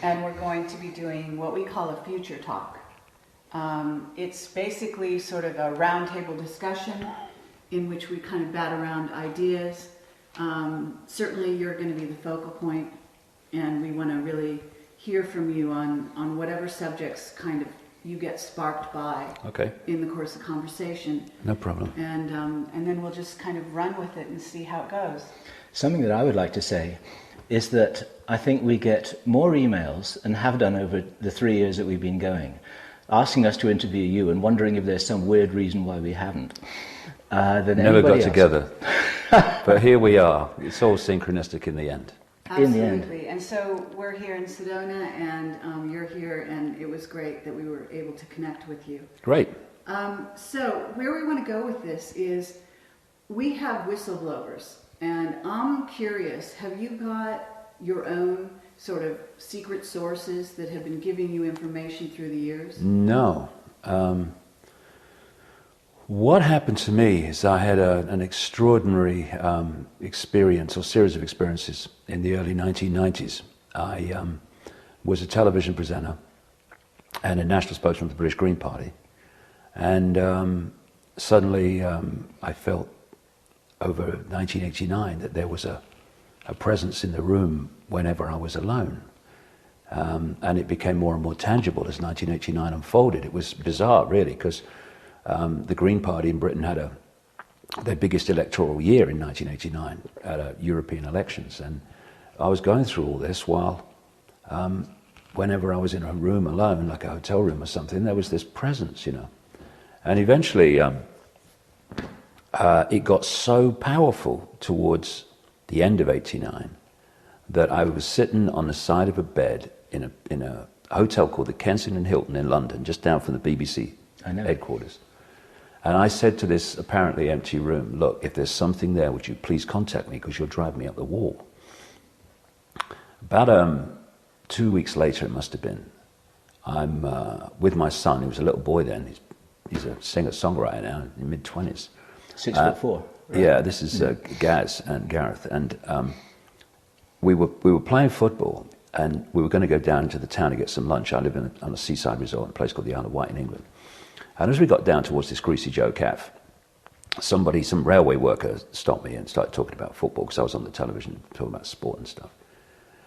And we're going to be doing what we call a future talk. It's basically sort of a roundtable discussion in which we kind of bat around ideas. Certainly you're going to be the focal point, and we want to really hear from you on whatever subjects kind of you get sparked by in the course of conversation. No problem. And then we'll just kind of run with it and see how it goes. Something that I would like to say is that I think we get more emails, and have done over the 3 years that we've been going, asking us to interview you and wondering if there's some weird reason why we haven't. Never got together. But here we are. It's all synchronistic in the end. Absolutely. And so we're here in Sedona, and you're here, and it was great that we were able to connect with you. Great. So where we want to go with this is we have whistleblowers. And I'm curious, have you got your own sort of secret sources that have been giving you information through the years? No. What happened to me is I had an extraordinary experience, or series of experiences, in the early 1990s. I was a television presenter and a national spokesman for the British Green Party. And suddenly I felt, over 1989, that there was a presence in the room whenever I was alone. And it became more and more tangible as 1989 unfolded. It was bizarre, really, because the Green Party in Britain had their biggest electoral year in 1989 at European elections. And I was going through all this while, whenever I was in a room alone, like a hotel room or something, there was this presence, you know. And eventually, it got so powerful towards the end of '89 that I was sitting on the side of a bed in a hotel called the Kensington Hilton in London, just down from the BBC headquarters. And I said to this apparently empty room, look, if there's something there, would you please contact me, because you'll drive me up the wall. About 2 weeks later, it must have been, I'm with my son, he was a little boy then, he's a singer-songwriter now, in mid-20s. 6'4". Right? Yeah, this is Gaz and Gareth, and we were playing football, and we were going to go down to the town to get some lunch. I live on a seaside resort in a place called the Isle of Wight in England. And as we got down towards this Greasy Joe Cafe, some railway worker stopped me and started talking about football, because I was on the television talking about sport and stuff.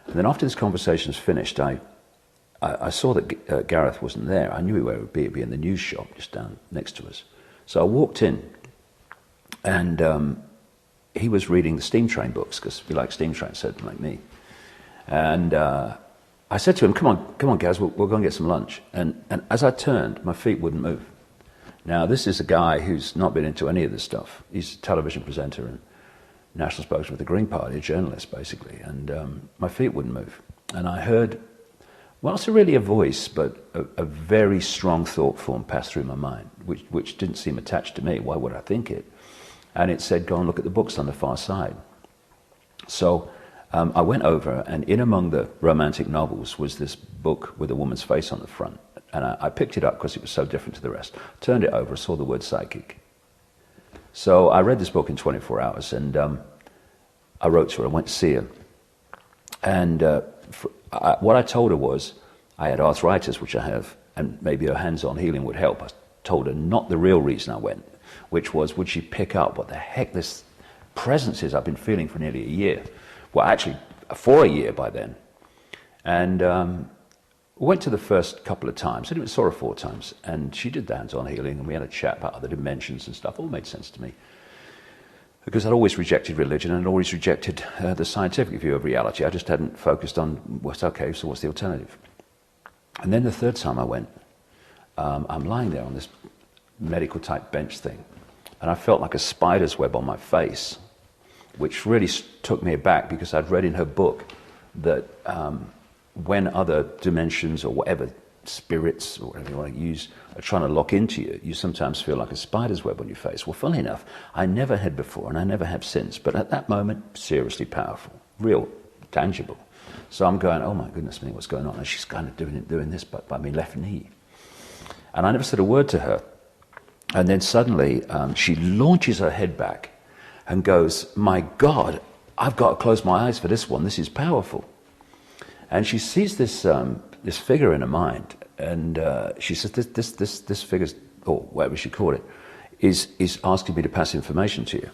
And then after this conversation was finished, I saw that Gareth wasn't there. I knew where it would be. It'd be in the news shop just down next to us. So I walked in, and he was reading the steam train books, because we like steam trains, so like me. And I said to him, come on, Gaz, we'll go and get some lunch. And as I turned, my feet wouldn't move. Now, this is a guy who's not been into any of this stuff. He's a television presenter and national spokesman for the Green Party, a journalist, basically. And my feet wouldn't move. And I heard, well, it's really a voice, but a very strong thought form passed through my mind, which didn't seem attached to me. Why would I think it? And it said, go and look at the books on the far side. So I went over, and in among the romantic novels was this book with a woman's face on the front. And I picked it up because it was so different to the rest. Turned it over, saw the word psychic. So I read this book in 24 hours, and I wrote to her. I went to see her. And what I told her was, I had arthritis, which I have, and maybe her hands-on healing would help. I told her not the real reason I went, which was, would she pick up what the heck this presence is I've been feeling for nearly a year? Well, actually, for a year by then. And we went to the first couple of times, and it saw her 4 times, and she did the hands-on healing, and we had a chat about other dimensions and stuff. All made sense to me, because I'd always rejected religion and always rejected the scientific view of reality. I just hadn't focused on what's okay, so what's the alternative? And then the third time I went, I'm lying there on this medical type bench thing, and I felt like a spider's web on my face, which really took me aback, because I'd read in her book that when other dimensions or whatever, spirits or whatever you want to use, are trying to lock into you, you sometimes feel like a spider's web on your face. Well, funnily enough, I never had before, and I never have since, but at that moment, seriously powerful, real, tangible. So I'm going, oh my goodness me, what's going on? And she's kind of doing this by my left knee. And I never said a word to her. And then suddenly she launches her head back and goes, my God, I've got to close my eyes for this one. This is powerful. And she sees this this figure in her mind, and she says, this figure's, or whatever she called it, is asking me to pass information to you.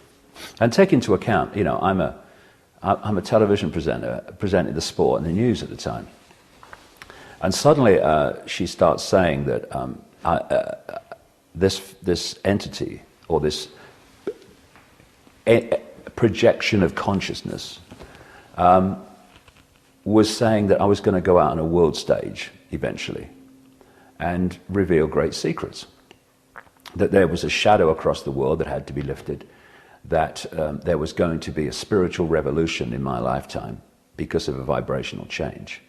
And take into account, you know, I'm a television presenter, presenting the sport and the news at the time. And suddenly she starts saying that this entity, or this projection of consciousness, was saying that I was going to go out on a world stage eventually and reveal great secrets. That there was a shadow across the world that had to be lifted, that there was going to be a spiritual revolution in my lifetime because of a vibrational change.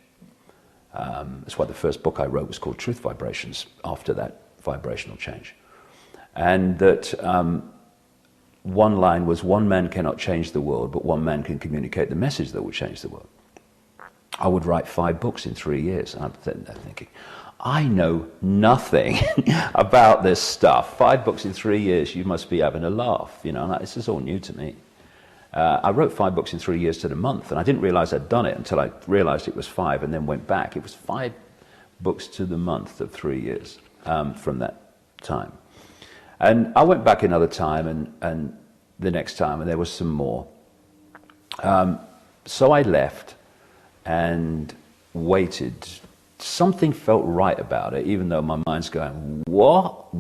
That's why the first book I wrote was called Truth Vibrations, after that vibrational change. And that one line was, one man cannot change the world, but one man can communicate the message that will change the world. I would write 5 books in 3 years. And I'm thinking, I know nothing about this stuff. 5 books in 3 years, you must be having a laugh. You know, this is all new to me. I wrote 5 books in 3 years to the month, and I didn't realize I'd done it until I realized it was 5, and then went back. It was 5 books to the month of 3 years from that time. And I went back another time, and the next time, and there was some more. So I left and waited. Something felt right about it, even though my mind's going, what?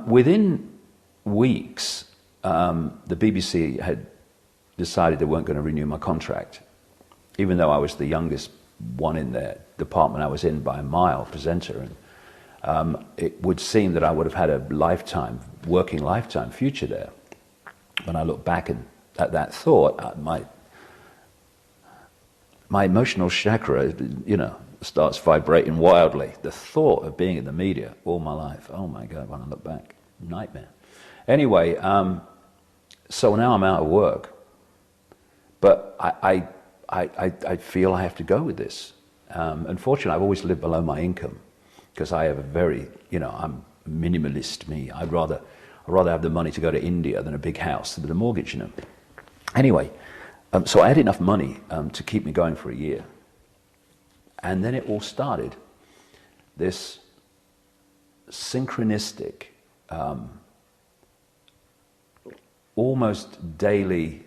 Within weeks, the BBC had decided they weren't going to renew my contract, even though I was the youngest one in their department I was in by a mile, presenter. And it would seem that I would have had a working lifetime future there. When I look back at that thought, my emotional chakra, you know, starts vibrating wildly. The thought of being in the media all my life, oh my God, when I look back, nightmare. Anyway, so now I'm out of work, but I feel I have to go with this. Unfortunately, I've always lived below my income, because I have a very, you know, I'm minimalist me. I'd rather have the money to go to India than a big house with a mortgage, you know. Anyway, so I had enough money to keep me going for a year. And then it all started. This synchronistic, almost daily,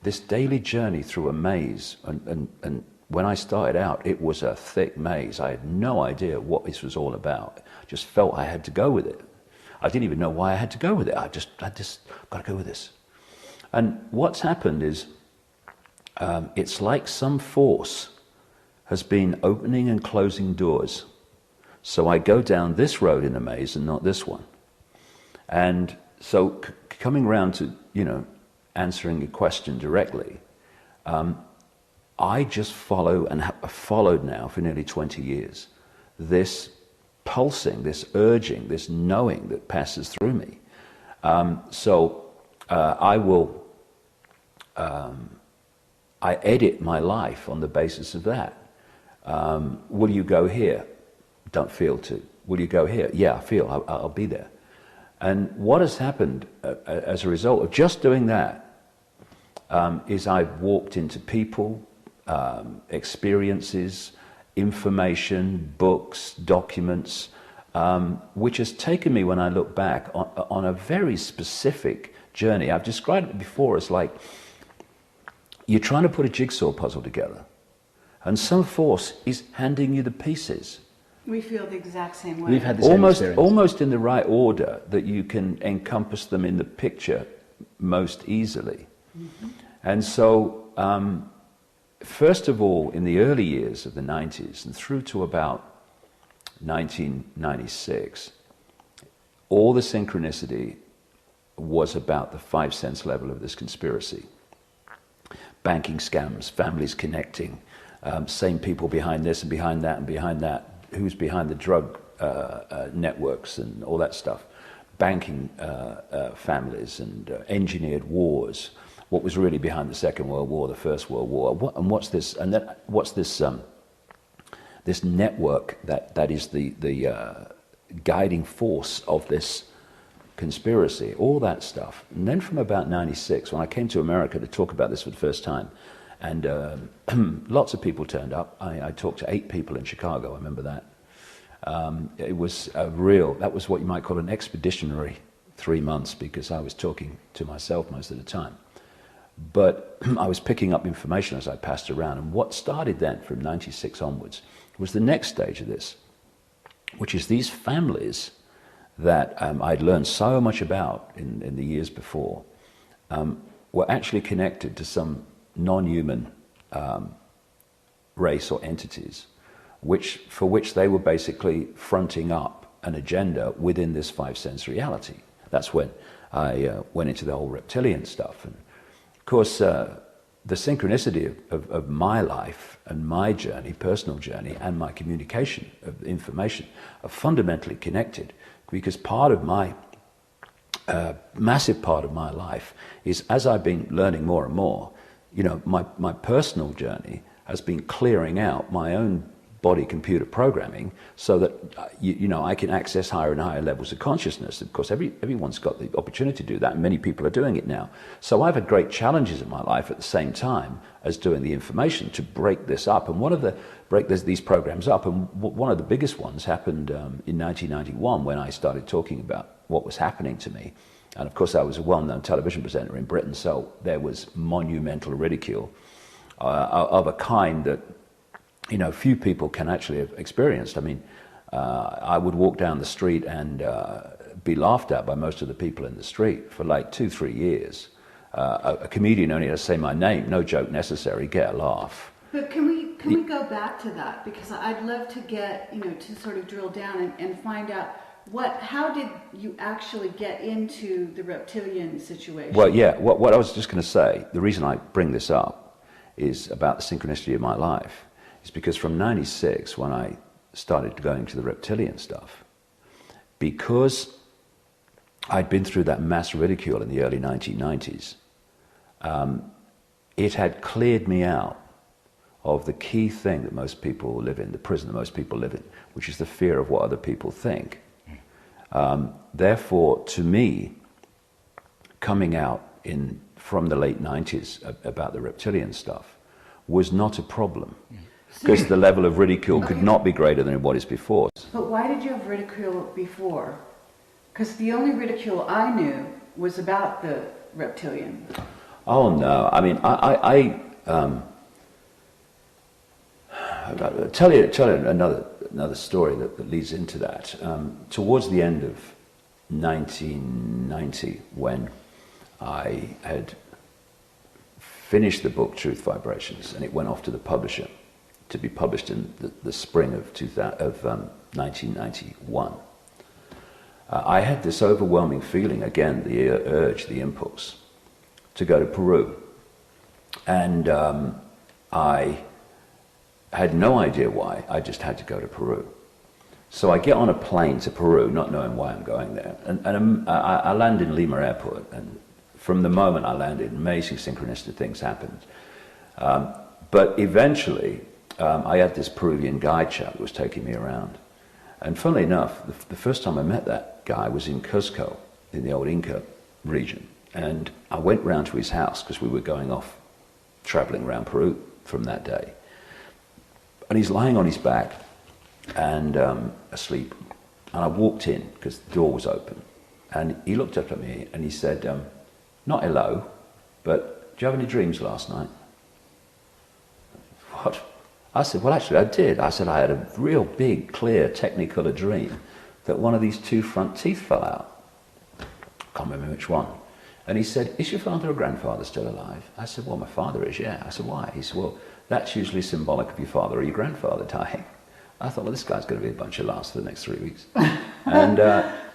this daily journey through a maze. And when I started out, it was a thick maze. I had no idea what this was all about. I just felt I had to go with it. I didn't even know why I had to go with it. I just got to go with this. And what's happened is, it's like some force has been opening and closing doors. So I go down this road in the maze and not this one. And so coming round to, you know, answering your question directly, I just follow, and have followed now for nearly 20 years, this pulsing, this urging, this knowing that passes through me. I will, I edit my life on the basis of that. Will you go here? Don't feel to. Will you go here? Yeah, I feel, I'll be there. And what has happened as a result of just doing that is I've walked into people, experiences, information, books, documents, which has taken me, when I look back, on a very specific journey. I've described it before as like you're trying to put a jigsaw puzzle together, and some force is handing you the pieces. We feel the exact same way. We've had the same experience. Almost in the right order, that you can encompass them in the picture most easily. Mm-hmm. And so, first of all, in the early years of the 90s and through to about 1996, all the synchronicity was about the 5 sense level of this conspiracy. Banking scams, families connecting, same people behind this and behind that and behind that, who's behind the drug networks and all that stuff, banking families and engineered wars, what was really behind the Second World War, the First World War, what's this this network that is the guiding force of this conspiracy, all that stuff. And then from about 96, when I came to America to talk about this for the first time, and lots of people turned up. I talked to 8 people in Chicago, I remember that. It was that was what you might call an expeditionary 3 months, because I was talking to myself most of the time. But I was picking up information as I passed around, and what started then from 96 onwards was the next stage of this, which is these families that I'd learned so much about in the years before, were actually connected to some non-human race or entities, for which they were basically fronting up an agenda within this 5 sense reality. That's when I went into the whole reptilian stuff. And of course, the synchronicity of my life and my journey, personal journey, and my communication of information are fundamentally connected, because part of my massive part of my life is, as I've been learning more and more, my personal journey has been clearing out my own body computer programming, so that I can access higher and higher levels of consciousness. Of course, everyone's got the opportunity to do that, and many people are doing it now. So I've had great challenges in my life at the same time as doing the information to break this up. And break these programs up, and one of the biggest ones happened in 1991, when I started talking about what was happening to me. And of course, I was a well-known television presenter in Britain, so there was monumental ridicule of a kind that few people can actually have experienced. I mean, I would walk down the street and be laughed at by most of the people in the street for like 2-3 years. A comedian only has to say my name, no joke necessary, get a laugh. But can we go back to that? Because I'd love to get, to sort of drill down and find out how did you actually get into the reptilian situation? Well, yeah, what I was just going to say, the reason I bring this up is about the synchronicity of my life. Is because from 96, when I started going to the reptilian stuff, because I'd been through that mass ridicule in the early 1990s, it had cleared me out of the key thing that most people live in, the prison that most people live in, which is the fear of what other people think. Therefore, to me, coming out from the late 90s about the reptilian stuff was not a problem. Because the level of ridicule could not be greater than what is before. But why did you have ridicule before? Because the only ridicule I knew was about the reptilian. Oh no! I mean, I'll tell you another story that leads into that. Towards the end of 1990, when I had finished the book Truth Vibrations, and it went off to the publisher to be published in the spring of 1991. I had this overwhelming feeling, again, the urge, the impulse, to go to Peru. And I had no idea why, I just had to go to Peru. So I get on a plane to Peru, not knowing why I'm going there. And I land in Lima Airport, and from the moment I landed, amazing synchronistic things happened. But eventually, I had this Peruvian guide chap that was taking me around. And funnily enough, the first time I met that guy was in Cuzco, in the old Inca region. And I went round to his house, because we were going off traveling around Peru from that day. And he's lying on his back and asleep. And I walked in, because the door was open. And he looked up at me and he said, not hello, but do you have any dreams last night? What? I said, well, actually, I did. I said, I had a real big, clear, technicolor dream that one of these 2 front teeth fell out. I can't remember which one. And he said, is your father or grandfather still alive? I said, well, my father is, yeah. I said, why? He said, well, that's usually symbolic of your father or your grandfather dying. I thought, well, this guy's going to be a bunch of laughs for the next 3 weeks. And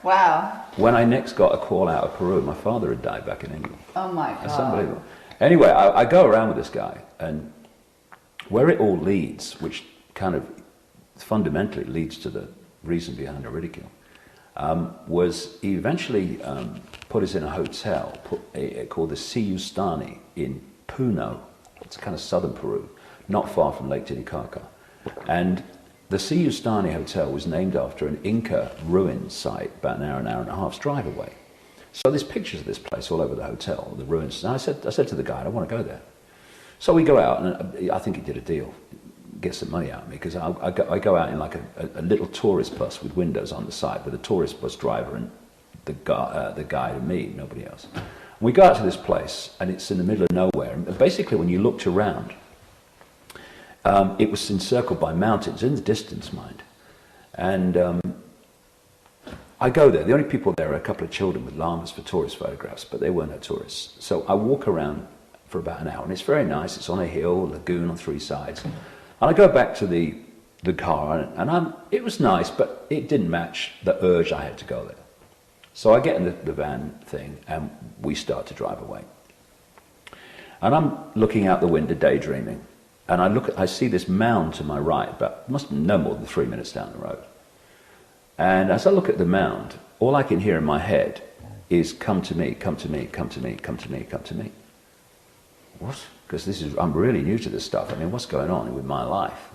Wow. When I next got a call out of Peru, my father had died back in England. Oh my God. That's unbelievable. Anyway, I go around with this guy, and where it all leads, which kind of fundamentally leads to the reason behind the ridicule, was he eventually put us in a hotel called the Stanley in Puno. It's kind of southern Peru, not far from Lake Titicaca. And the Stanley Hotel was named after an Inca ruin site about an hour and a half's drive away. So there's pictures of this place all over the hotel, the ruins. And I said to the guy, I want to go there. So we go out, and I think he did a deal, get some money out of me, because I go out in like a little tourist bus with windows on the side, with a tourist bus driver and the guide and me, nobody else. We go out to this place, and it's in the middle of nowhere. And basically, when you looked around, it was encircled by mountains, in the distance, mind. And I go there. The only people there are a couple of children with llamas for tourist photographs, but they weren't no tourists. So I walk around for about an hour, and it's very nice. It's on a hill, a lagoon on three sides. And I go back to the car, and it was nice, but it didn't match the urge I had to go there. So I get in the van thing, and we start to drive away. And I'm looking out the window, daydreaming, and I see this mound to my right, but must be no more than 3 minutes down the road. And as I look at the mound, all I can hear in my head is, come to me, come to me, come to me, come to me, come to me. What? Because I'm really new to this stuff. I mean, what's going on with my life?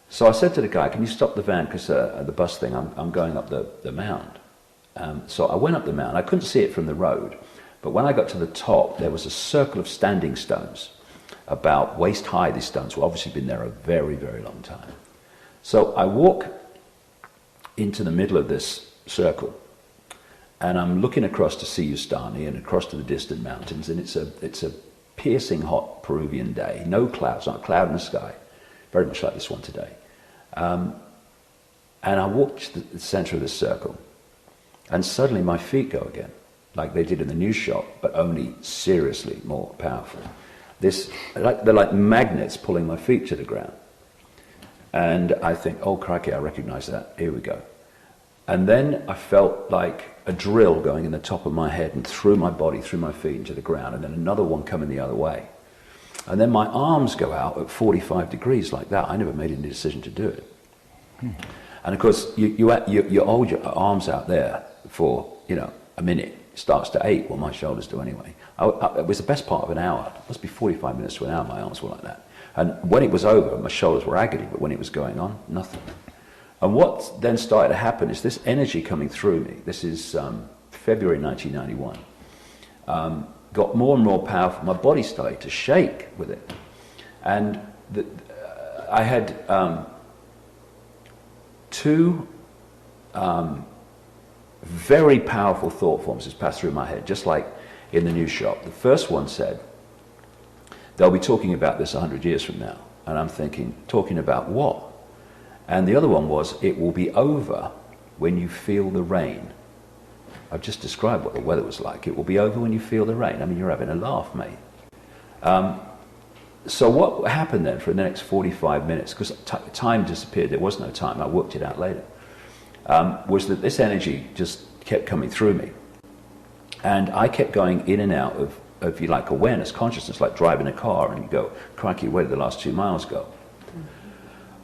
So I said to the guy, can you stop the van, because the bus thing, I'm going up the mound. So I went up the mound. I couldn't see it from the road, but when I got to the top, there was a circle of standing stones, about waist high. These stones were obviously been there a very, very long time. So I walk into the middle of this circle, and I'm looking across to Stanley and across to the distant mountains, and it's a piercing hot Peruvian day, no clouds, not a cloud in the sky, very much like this one today. And I walk to the center of this circle, and suddenly my feet go again, like they did in the news shot, but only seriously more powerful. They're like magnets pulling my feet to the ground. And I think, oh crikey, I recognize that, here we go. And then I felt like a drill going in the top of my head and through my body, through my feet into the ground, and then another one coming the other way. And then my arms go out at 45 degrees like that. I never made any decision to do it. And of course, you hold your arms out there for, a minute. It starts to ache. Well, my shoulders do anyway. It was the best part of an hour. It must be 45 minutes to an hour, my arms were like that. And when it was over, my shoulders were agony, but when it was going on, nothing. And what then started to happen is this energy coming through me. This is February 1991. Got more and more powerful. My body started to shake with it. And I had two very powerful thought forms just passed through my head, just like in the news shop. The first one said, they'll be talking about this 100 years from now. And I'm thinking, talking about what? And the other one was, it will be over when you feel the rain. I've just described what the weather was like. It will be over when you feel the rain. I mean, you're having a laugh, mate. So what happened then for the next 45 minutes, because time disappeared, there was no time, I worked it out later, was that this energy just kept coming through me. And I kept going in and out of, if you like, awareness, consciousness, like driving a car, and you go, crikey, where did the last 2 miles go?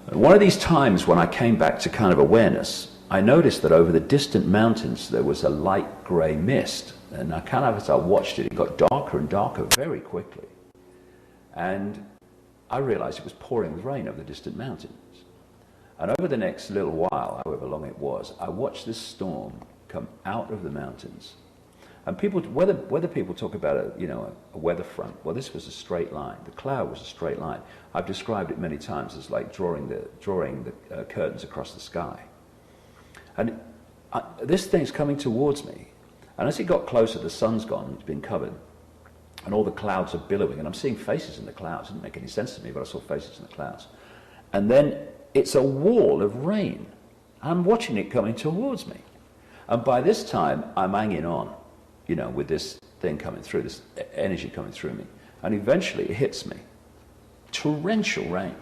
And one of these times when I came back to kind of awareness, I noticed that over the distant mountains there was a light grey mist. And I kind of, as I watched it, it got darker and darker very quickly. And I realized it was pouring with rain over the distant mountains. And over the next little while, however long it was, I watched this storm come out of the mountains. And people, whether people talk about a weather front, well, this was a straight line. The cloud was a straight line. I've described it many times as like drawing the curtains across the sky. And this thing's coming towards me. And as it got closer, the sun's gone, it's been covered. And all the clouds are billowing, and I'm seeing faces in the clouds. It didn't make any sense to me, but I saw faces in the clouds. And then it's a wall of rain. I'm watching it coming towards me. And by this time, I'm hanging on, with this thing coming through, this energy coming through me. And eventually it hits me. Torrential rain.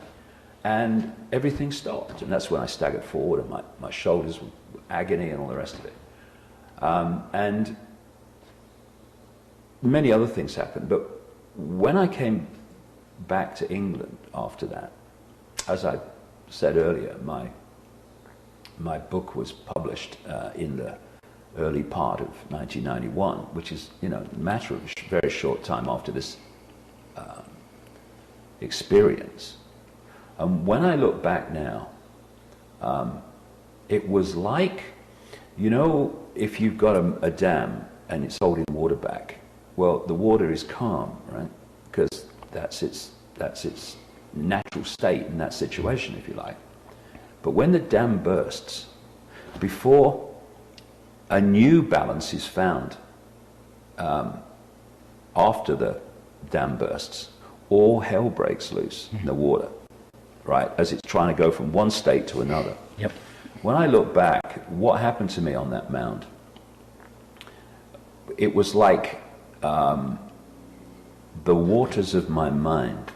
And everything stopped. And that's when I staggered forward, and my shoulders were agony and all the rest of it. And many other things happened. But when I came back to England after that, as I said earlier, my book was published in the early part of 1991, which is, a matter of a very short time after this experience. And when I look back now, it was like, if you've got a dam and it's holding water back, well, the water is calm, right? Because that's its natural state in that situation, if you like. But when the dam bursts, before a new balance is found after the dam bursts, all hell breaks loose in the water, right? As it's trying to go from one state to another. Yep. When I look back, what happened to me on that mound? It was like the waters of my mind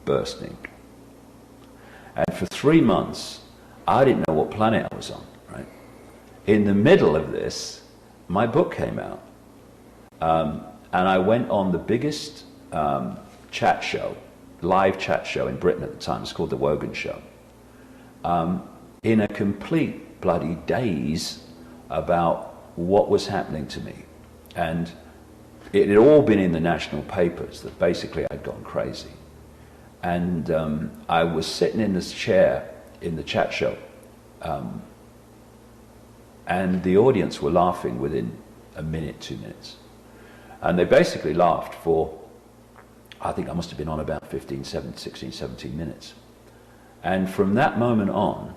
bursting. And for 3 months, I didn't know what planet I was on, right? In the middle of this, my book came out. And I went on the biggest chat show, live chat show in Britain at the time. It's called The Wogan Show. In a complete bloody daze about what was happening to me. And it had all been in the national papers that basically I'd gone crazy. And I was sitting in this chair in the chat show, and the audience were laughing within a minute, 2 minutes. And they basically laughed for, I think I must have been on about 16, 17 minutes. And from that moment on,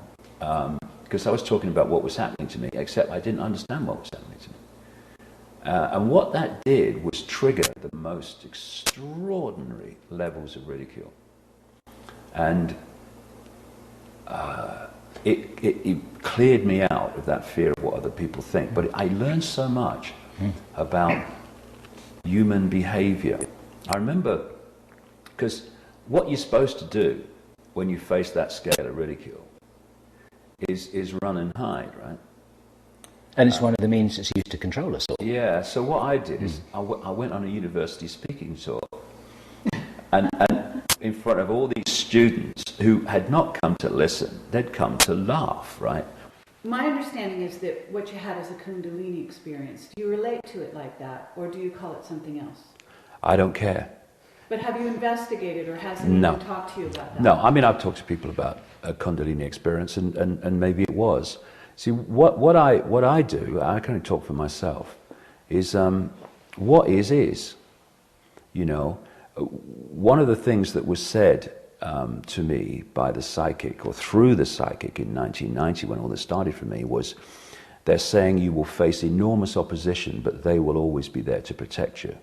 because I was talking about what was happening to me, except I didn't understand what was happening to me. And what that did was trigger the most extraordinary levels of ridicule. And it cleared me out of that fear of what other people think. But I learned so much about human behavior. I remember, because what you're supposed to do when you face that scale of ridicule is run and hide, right? And it's one of the means that's used to control us all. Yeah, so what I did is I went on a university speaking tour, and in front of all these students who had not come to listen, they'd come to laugh, right? My understanding is that what you had is a Kundalini experience. Do you relate to it like that, or do you call it something else? I don't care. But have you investigated, or has anyone talked to you about that? No, I mean, I've talked to people about a Kundalini experience, and maybe it was. See, what I do, I can only talk for myself, is what is. You know, one of the things that was said to me by the psychic, or through the psychic in 1990, when all this started for me, was they're saying you will face enormous opposition, but they will always be there to protect you.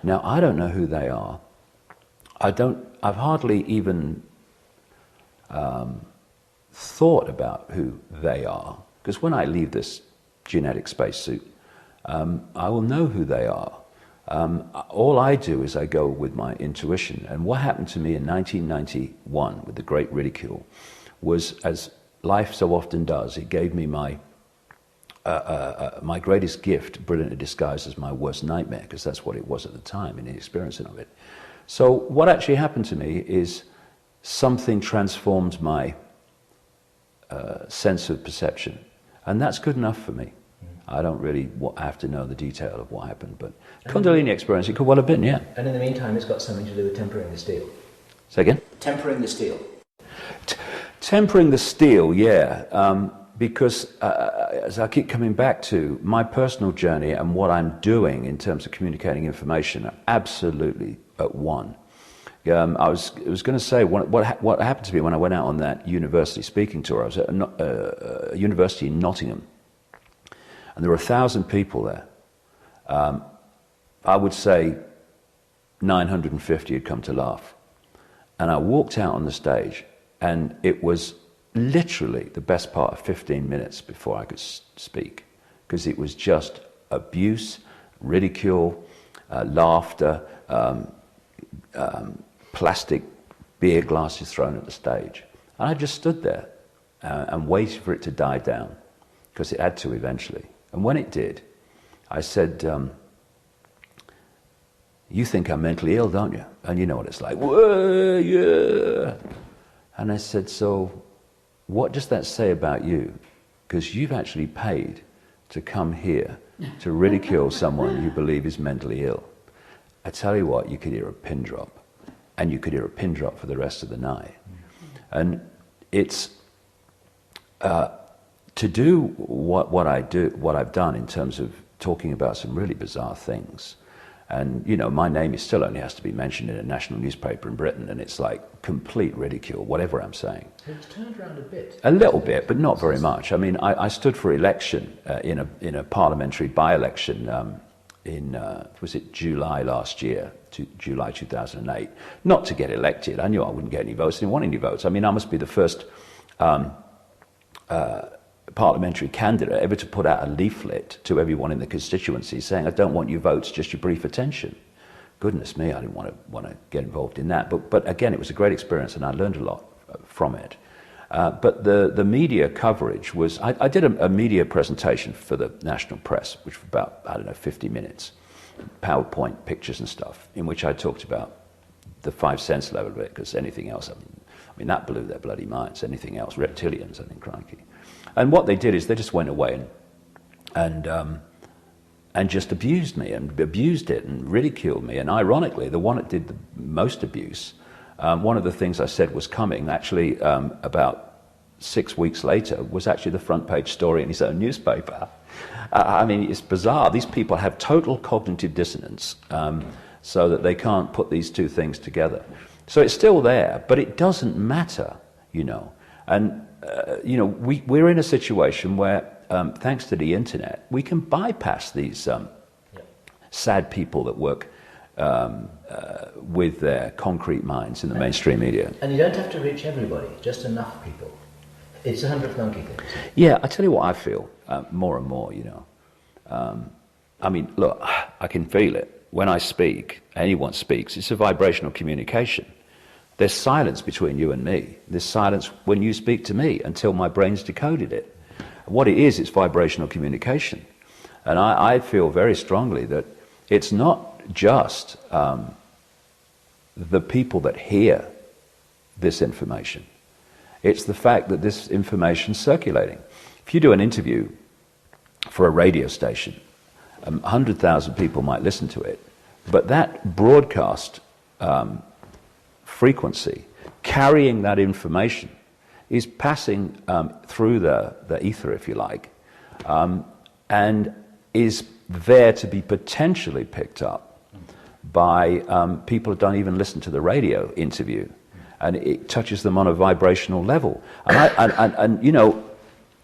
Now, I don't know who they are. I've hardly even thought about who they are, because when I leave this genetic spacesuit, I will know who they are. All I do is I go with my intuition. And what happened to me in 1991 with the Great Ridicule was, as life so often does, it gave me my greatest gift, brilliantly disguised as my worst nightmare, because that's what it was at the time in the experiencing of it. So what actually happened to me is something transformed my sense of perception. And that's good enough for me. I don't really have to know the detail of what happened, but Kundalini experience, it could well have been, yeah. And in the meantime, it's got something to do with tempering the steel. Say again? Tempering the steel. Tempering the steel, yeah. Because as I keep coming back to, my personal journey and what I'm doing in terms of communicating information are absolutely at one. I was going to say, what happened to me when I went out on that university speaking tour. I was at a university in Nottingham, and there were 1,000 people there. I would say 950 had come to laugh. And I walked out on the stage, and it was literally the best part of 15 minutes before I could speak, because it was just abuse, ridicule, laughter, plastic beer glasses thrown at the stage. And I just stood there and waited for it to die down, because it had to eventually. And when it did, I said, you think I'm mentally ill, don't you? And you know what it's like. Whoa, yeah. And I said, so what does that say about you? Because you've actually paid to come here to ridicule someone you believe is mentally ill. I tell you what, you could hear a pin drop. And you could hear a pin drop for the rest of the night. And it's to do what I've done in terms of talking about some really bizarre things. And, you know, my name is still only has to be mentioned in a national newspaper in Britain, and it's like complete ridicule, whatever I'm saying. It's turned around a bit. A little bit, but not very much. I mean, I stood for election in a parliamentary by-election was it July last year, July 2008, not to get elected. I knew I wouldn't get any votes. I didn't want any votes. I mean, I must be the first parliamentary candidate ever to put out a leaflet to everyone in the constituency saying, I don't want your votes, just your brief attention. Goodness me, I didn't want to get involved in that. But again, it was a great experience and I learned a lot from it. But the media coverage was, I did a media presentation for the national press, which was about, I don't know, 50 minutes, PowerPoint pictures and stuff, in which I talked about the 5 sense level of it, because anything else, I mean, that blew their bloody minds. Anything else, reptilians, I think, crikey. And what they did is they just went away and just abused me and abused it and ridiculed me. And ironically, the one that did the most abuse, one of the things I said was coming, actually about 6 weeks later, was actually the front page story in his own newspaper. I mean, it's bizarre. These people have total cognitive dissonance, so that they can't put these two things together. So it's still there, but it doesn't matter, you know. And, you know, we're in a situation where, thanks to the internet, we can bypass these sad people that work with their concrete minds in the mainstream media. And you don't have to reach everybody, just enough people. It's a 100th monkey thing. Yeah, I tell you what I feel more and more, you know. I mean, look, I can feel it. When I speak, anyone speaks, it's a vibrational communication. There's silence between you and me. There's silence when you speak to me until my brain's decoded it. What it is, it's vibrational communication. And I feel very strongly that it's not just the people that hear this information. It's the fact that this information's circulating. If you do an interview for a radio station, 100,000 people might listen to it, but that broadcast frequency, carrying that information, is passing through the ether, if you like, and is there to be potentially picked up by people who don't even listen to the radio interview, and it touches them on a vibrational level. And you know,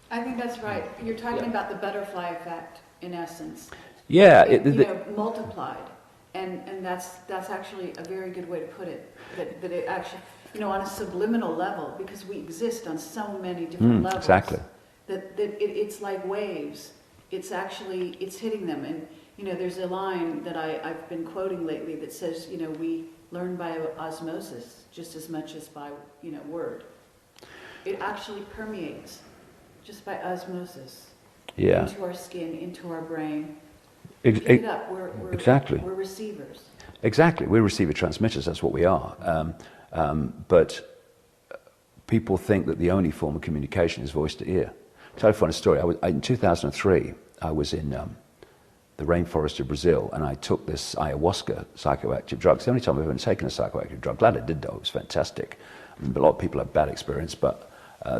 I think that's right. You're talking about the butterfly effect, in essence. Yeah, multiplied, and that's actually a very good way to put it. That it actually, you know, on a subliminal level, because we exist on so many different levels. Exactly. That it's like waves. It's hitting them, and you know, there's a line that I've been quoting lately that says, you know, we learn by osmosis just as much as by, you know, word. It actually permeates just by osmosis into our skin, into our brain. Pick it up. Exactly. We're receivers. Exactly. We're receiver transmitters. That's what we are. But people think that the only form of communication is voice to ear. I'll tell you a funny story. In 2003, I was in the rainforest of Brazil, and I took this ayahuasca psychoactive drug. It's the only time I've ever taken a psychoactive drug. Glad I did, though. It was fantastic. I mean, a lot of people have bad experience, but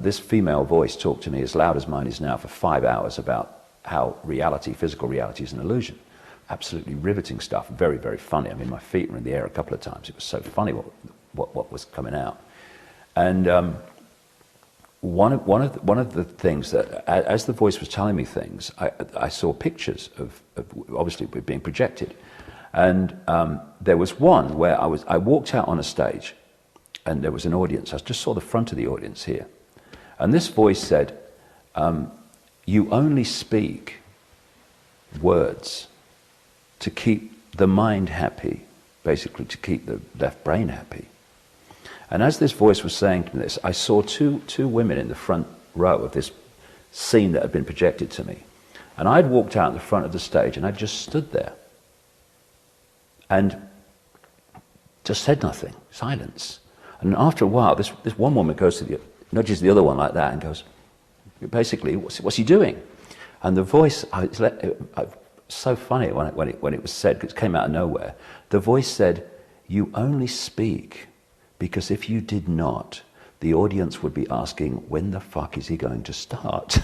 this female voice talked to me as loud as mine is now for 5 hours about how reality, physical reality, is an illusion. Absolutely riveting stuff. Very, very funny. I mean, my feet were in the air a couple of times. It was so funny what was coming out. And one of the things that, as the voice was telling me things, I saw pictures of obviously being projected. And there was one where I walked out on a stage, and there was an audience. I just saw the front of the audience here. And this voice said, you only speak words to keep the mind happy, basically to keep the left brain happy. And as this voice was saying to me this, I saw two women in the front row of this scene that had been projected to me. And I'd walked out in the front of the stage, and I just stood there. And just said nothing, silence. And after a while, this one woman goes to nudges the other one like that and goes, basically, what's he doing? And the voice, so funny when it was said, because it came out of nowhere. The voice said, "You only speak because if you did not, the audience would be asking, when the fuck is he going to start?"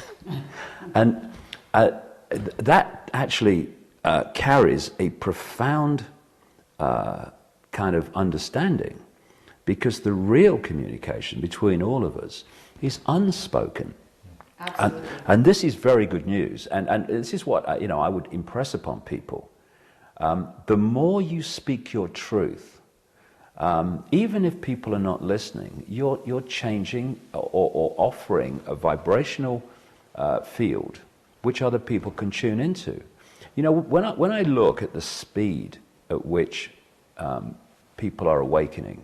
And that actually carries a profound kind of understanding, because the real communication between all of us is unspoken. Absolutely. And this is very good news, and this is what I would impress upon people. The more you speak your truth, even if people are not listening, you're changing or offering a vibrational field which other people can tune into. When I look at the speed at which people are awakening,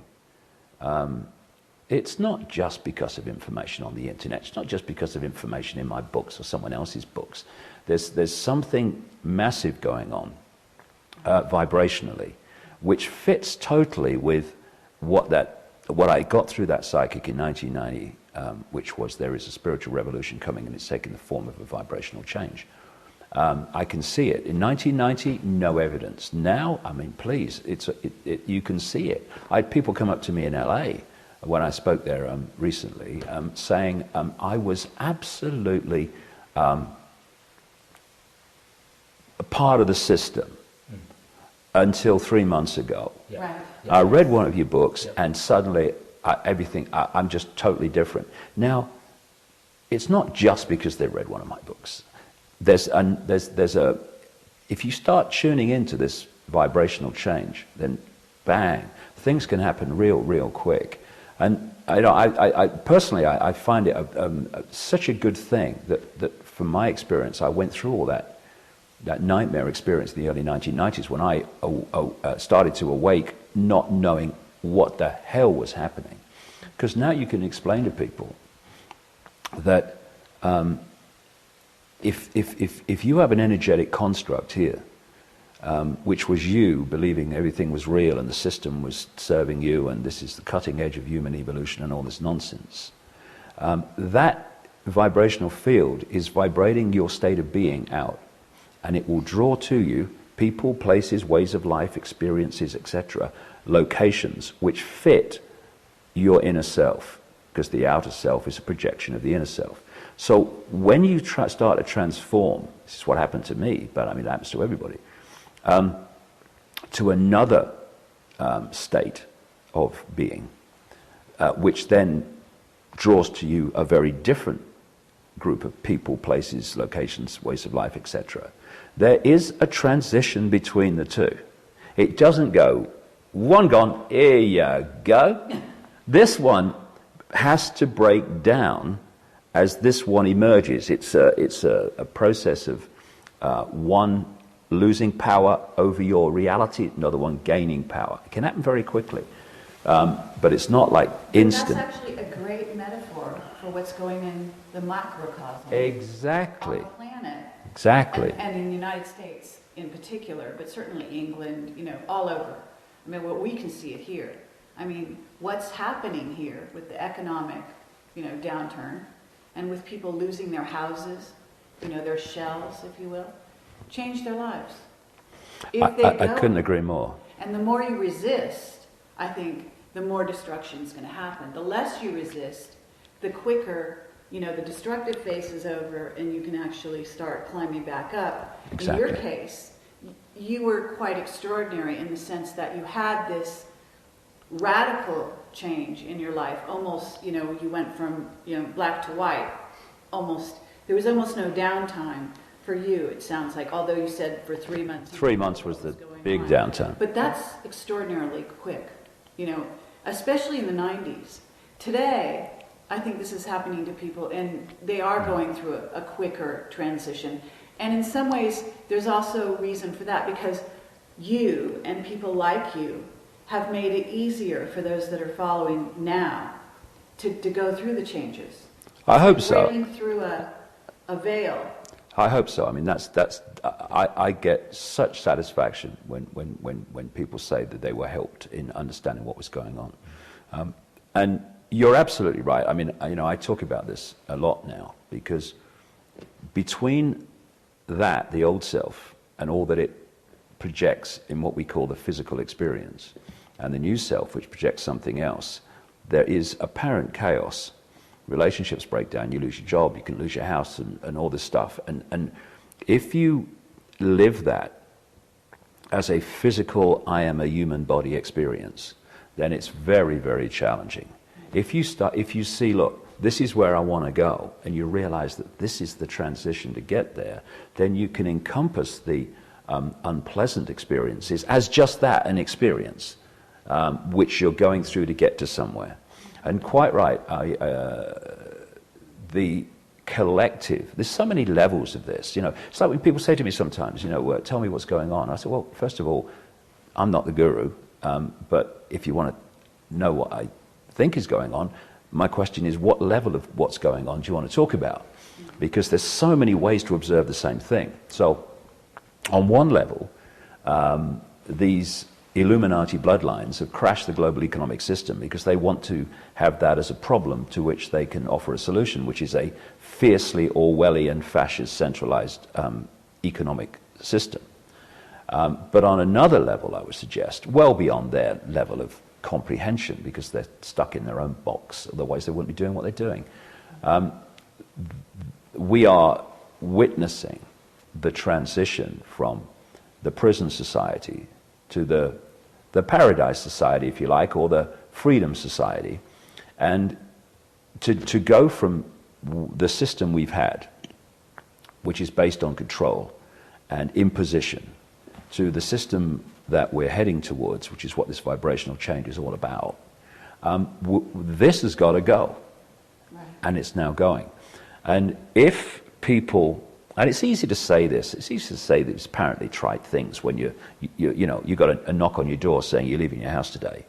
it's not just because of information on the internet. It's not just because of information in my books or someone else's books. There's something massive going on vibrationally, which fits totally with what I got through that psychic in 1990, which was, there is a spiritual revolution coming, and it's taking the form of a vibrational change. I can see it. In 1990, no evidence. Now, I mean, please, you can see it. I had people come up to me in LA when I spoke there recently, saying I was absolutely a part of the system until 3 months ago. Yeah. Right. Yeah. I read one of your books, and suddenly I'm just totally different. Now, it's not just because they read one of my books. If you start tuning into this vibrational change, then bang, things can happen real quick. And I personally find it such a good thing that from my experience, I went through all that nightmare experience in the early 1990s when I started to awake, not knowing what the hell was happening. Because now you can explain to people that if you have an energetic construct here, which was you believing everything was real and the system was serving you and this is the cutting edge of human evolution and all this nonsense, that vibrational field is vibrating your state of being out, and it will draw to you people, places, ways of life, experiences, etc., locations which fit your inner self, because the outer self is a projection of the inner self. So when you start to transform, this is what happened to me, but I mean it happens to everybody, to another state of being, which then draws to you a very different group of people, places, locations, ways of life, etc. There is a transition between the two. It doesn't go, one gone, here you go. This one has to break down as this one emerges. It's a process of one losing power over your reality, another one gaining power. It can happen very quickly, but it's not like instant. That's actually a great metaphor for what's going in the macrocosm. Exactly. On the planet. Exactly. And in the United States in particular, but certainly England, all over. I mean, what we can see it here. I mean, what's happening here with the economic, downturn, and with people losing their houses, their shells, if you will, change their lives. I couldn't agree more. And the more you resist, I think, the more destruction is going to happen. The less you resist, the quicker, the destructive phase is over and you can actually start climbing back up. Exactly. In your case, you were quite extraordinary in the sense that you had this radical change in your life. Almost, you went from, black to white. There was almost no downtime for you, it sounds like, although you said for 3 months. 3 months was the big downtime. But that's extraordinarily quick, especially in the 90s. Today, I think this is happening to people, and they are going through a quicker transition. And in some ways, there's also reason for that, because you and people like you have made it easier for those that are following now to go through the changes. I hope so. Breaking through a veil I hope so. I mean, I get such satisfaction when people say that they were helped in understanding what was going on. And you're absolutely right. I mean, I talk about this a lot now, because between that, the old self, and all that it projects in what we call the physical experience, and the new self, which projects something else, there is apparent chaos. Relationships break down, you lose your job, you can lose your house, and all this stuff. And if you live that as a physical, I am a human body experience, then it's very, very challenging. If you see, look, this is where I want to go, and you realize that this is the transition to get there, then you can encompass the unpleasant experiences as just that, an experience, which you're going through to get to somewhere. And quite right, the collective, there's so many levels of this. It's like when people say to me sometimes, tell me what's going on. I say, well, first of all, I'm not the guru, but if you want to know what I think is going on, my question is, what level of what's going on do you want to talk about? Because there's so many ways to observe the same thing. So on one level, these Illuminati bloodlines have crashed the global economic system because they want to have that as a problem to which they can offer a solution, which is a fiercely Orwellian, fascist, centralized economic system. But on another level, I would suggest, well beyond their level of comprehension, because they're stuck in their own box, otherwise they wouldn't be doing what they're doing. We are witnessing the transition from the prison society to the paradise society, if you like, or the freedom society, and to go from the system we've had, which is based on control and imposition, to the system that we're heading towards, which is what this vibrational change is all about. This has got to go, right. And it's now going. And if people, and it's easy to say this, it's easy to say these apparently trite things when you got a knock on your door saying you're leaving your house today.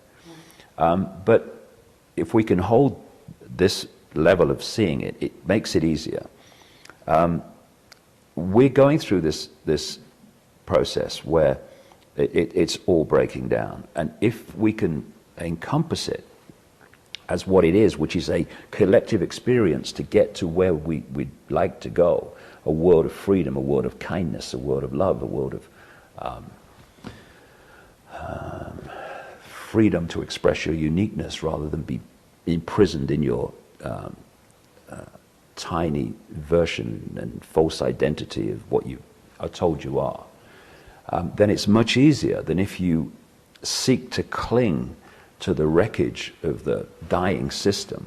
But if we can hold this level of seeing it, it makes it easier. We're going through this process where it's all breaking down. And if we can encompass it as what it is, which is a collective experience to get to where we'd like to go, a world of freedom, a world of kindness, a world of love, a world of freedom to express your uniqueness rather than be imprisoned in your tiny version and false identity of what you are told you are, then it's much easier than if you seek to cling to the wreckage of the dying system,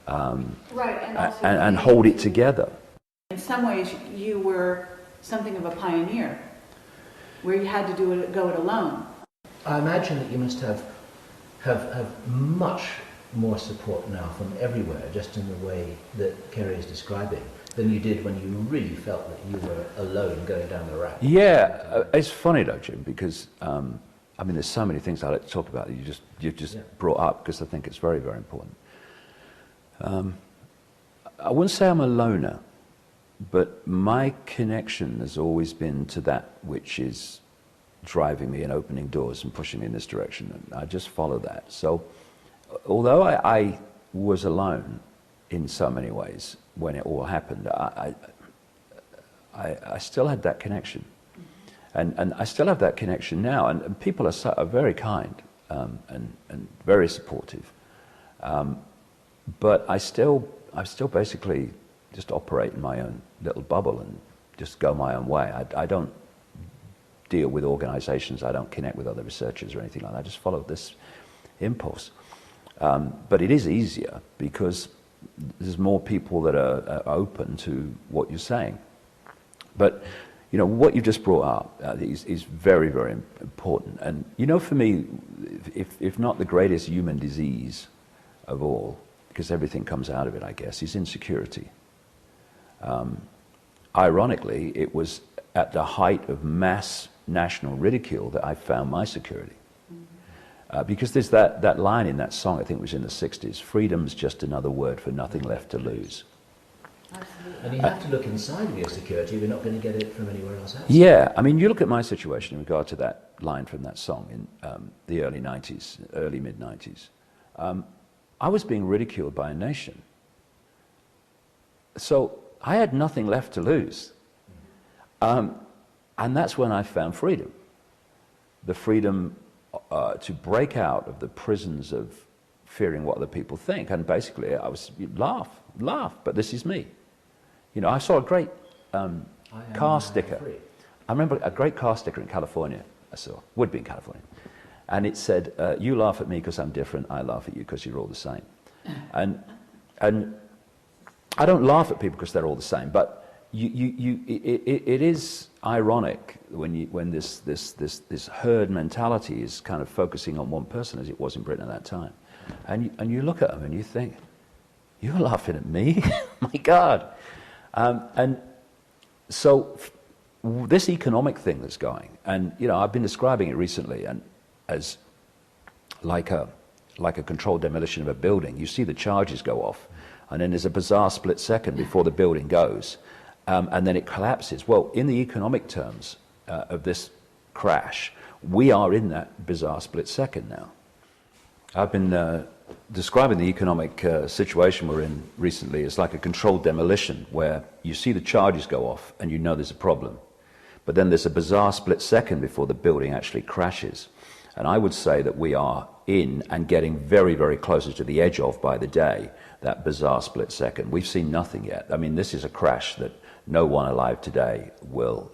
right, and hold it together. In some ways, you were something of a pioneer, where you had to go it alone. I imagine that you must have much more support now from everywhere, just in the way that Kerry is describing, than you did when you really felt that you were alone going down the rack. Yeah, it's funny though, Jim, because there's so many things I like to talk about that you've just brought up, because I think it's very, very important. I wouldn't say I'm a loner, but my connection has always been to that which is driving me and opening doors and pushing me in this direction, and I just follow that. So although I was alone in so many ways when it all happened, I still had that connection. And I still have that connection now, and people are very kind and very supportive. But I still basically just operate in my own little bubble and just go my own way. I don't deal with organizations, I don't connect with other researchers or anything like that. I just follow this impulse. But it is easier because there's more people that are open to what you're saying. But what you just brought up is very, very important. And for me, if not the greatest human disease of all, because everything comes out of it, I guess, is insecurity. Ironically, it was at the height of mass national ridicule that I found my security. Because there's that line in that song, I think it was in the 60s, freedom's just another word for nothing left to lose. Absolutely. And you have to look inside of your security. We're not going to get it from anywhere else outside. Yeah, I mean, you look at my situation in regard to that line from that song in the early 90s, early mid-90s. I was being ridiculed by a nation. So I had nothing left to lose. And that's when I found freedom. The freedom to break out of the prisons of fearing what other people think. And basically, I was, laugh, but this is me. You know, I saw a great car sticker. I remember a great car sticker in California I saw, would be in California. And it said, you laugh at me because I'm different, I laugh at you because you're all the same. And I don't laugh at people because they're all the same, but it is ironic when this herd mentality is kind of focusing on one person, as it was in Britain at that time. And you look at them and you think, you're laughing at me? My God. And so this economic thing that's going, and you know, I've been describing it recently and as like a controlled demolition of a building. You see the charges go off, and then there's a bizarre split second before the building goes, and then it collapses. Well, in the economic terms of this crash, we are in that bizarre split second now. I've been describing the economic situation we're in recently as like a controlled demolition, where you see the charges go off and you know there's a problem. But then there's a bizarre split second before the building actually crashes. And I would say that we are in and getting very, very closer to the edge of, by the day, that bizarre split second. We've seen nothing yet. I mean, this is a crash that no one alive today will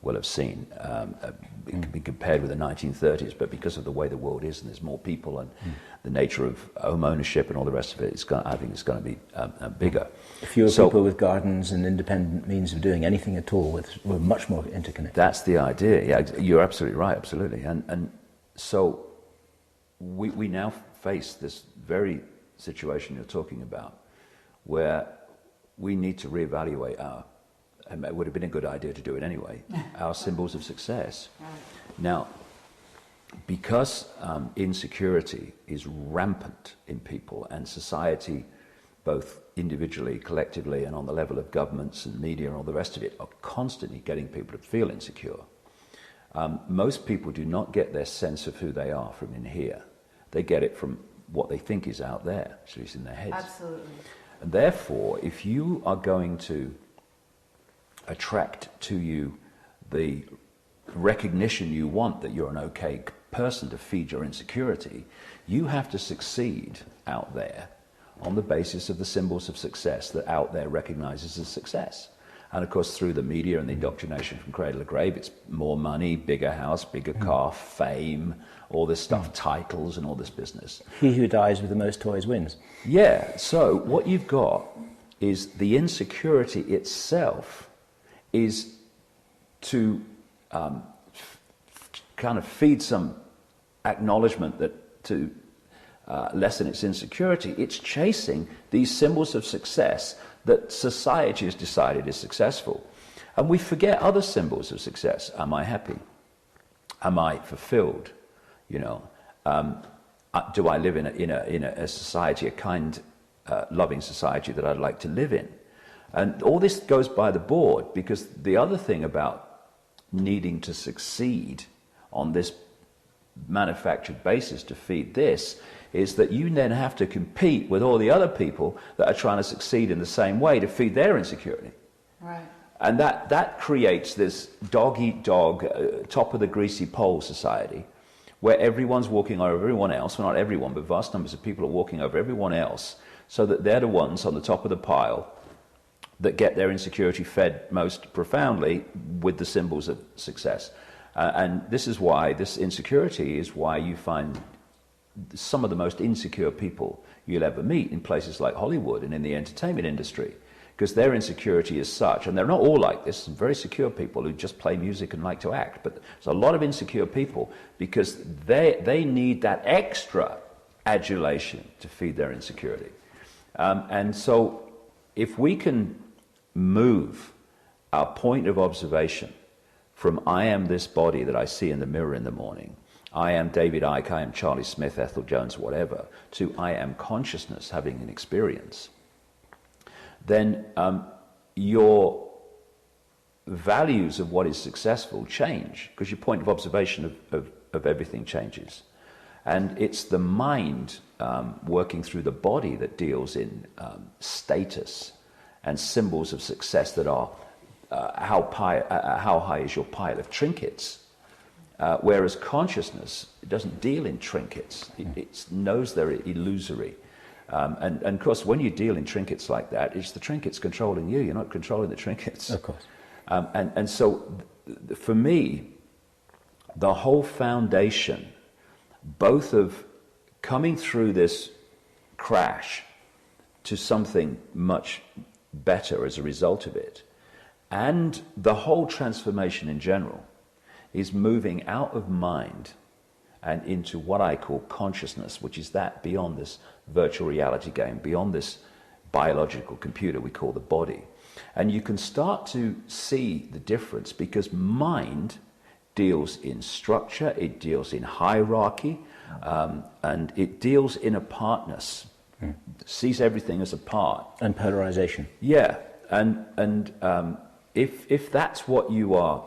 have seen. It can be compared with the 1930s, but because of the way the world is, and there's more people, and the nature of home ownership and all the rest of it, I think it's going to be bigger. Fewer people with gardens and independent means of doing anything at all. We're much more interconnected. That's the idea. Yeah, you're absolutely right. Absolutely, and so we now face this very situation you're talking about, where we need to reevaluate our. And it would have been a good idea to do it anyway, our symbols of success. Right. Now, because insecurity is rampant in people, and society, both individually, collectively, and on the level of governments and media and all the rest of it, are constantly getting people to feel insecure. Most people do not get their sense of who they are from in here. They get it from what they think is out there, at least in their heads. Absolutely. And therefore, if you are going to attract to you the recognition you want that you're an okay person to feed your insecurity, you have to succeed out there on the basis of the symbols of success that out there recognizes as success. And of course, through the media and the indoctrination from cradle to grave, it's more money, bigger house, bigger car, fame, all this stuff, titles and all this business. He who dies with the most toys wins. Yeah, so what you've got is the insecurity itself is to kind of feed some acknowledgement that to lessen its insecurity. It's chasing these symbols of success that society has decided is successful. And we forget other symbols of success. Am I happy? Am I fulfilled? You know, do I live in a society, a kind, loving society that I'd like to live in? And all this goes by the board, because the other thing about needing to succeed on this manufactured basis to feed this is that you then have to compete with all the other people that are trying to succeed in the same way to feed their insecurity. Right. And that creates this dog-eat-dog, top of the greasy pole society, where everyone's walking over everyone else. Well, not everyone, but vast numbers of people are walking over everyone else, so that they're the ones on the top of the pile that get their insecurity fed most profoundly with the symbols of success. And this is why, this insecurity is why you find some of the most insecure people you'll ever meet in places like Hollywood and in the entertainment industry, because their insecurity is such, and they're not all like this, some very secure people who just play music and like to act, but there's a lot of insecure people because they need that extra adulation to feed their insecurity. And so if we can move our point of observation from I am this body that I see in the mirror in the morning, I am David Icke, I am Charlie Smith, Ethel Jones, whatever, to I am consciousness having an experience, then your values of what is successful change, because your point of observation of everything changes. And it's the mind working through the body that deals in status and symbols of success that are how high is your pile of trinkets. Whereas consciousness, it doesn't deal in trinkets. It knows they're illusory. And of course, when you deal in trinkets like that, it's the trinkets controlling you. You're not controlling the trinkets. Of course. And so, for me, the whole foundation, both of coming through this crash to something much better as a result of it, and the whole transformation in general, is moving out of mind and into what I call consciousness, which is that beyond this virtual reality game, beyond this biological computer we call the body. And you can start to see the difference, because mind deals in structure, it deals in hierarchy, and it deals in apartness, sees everything as a part. And polarization. Yeah, and if that's what you are,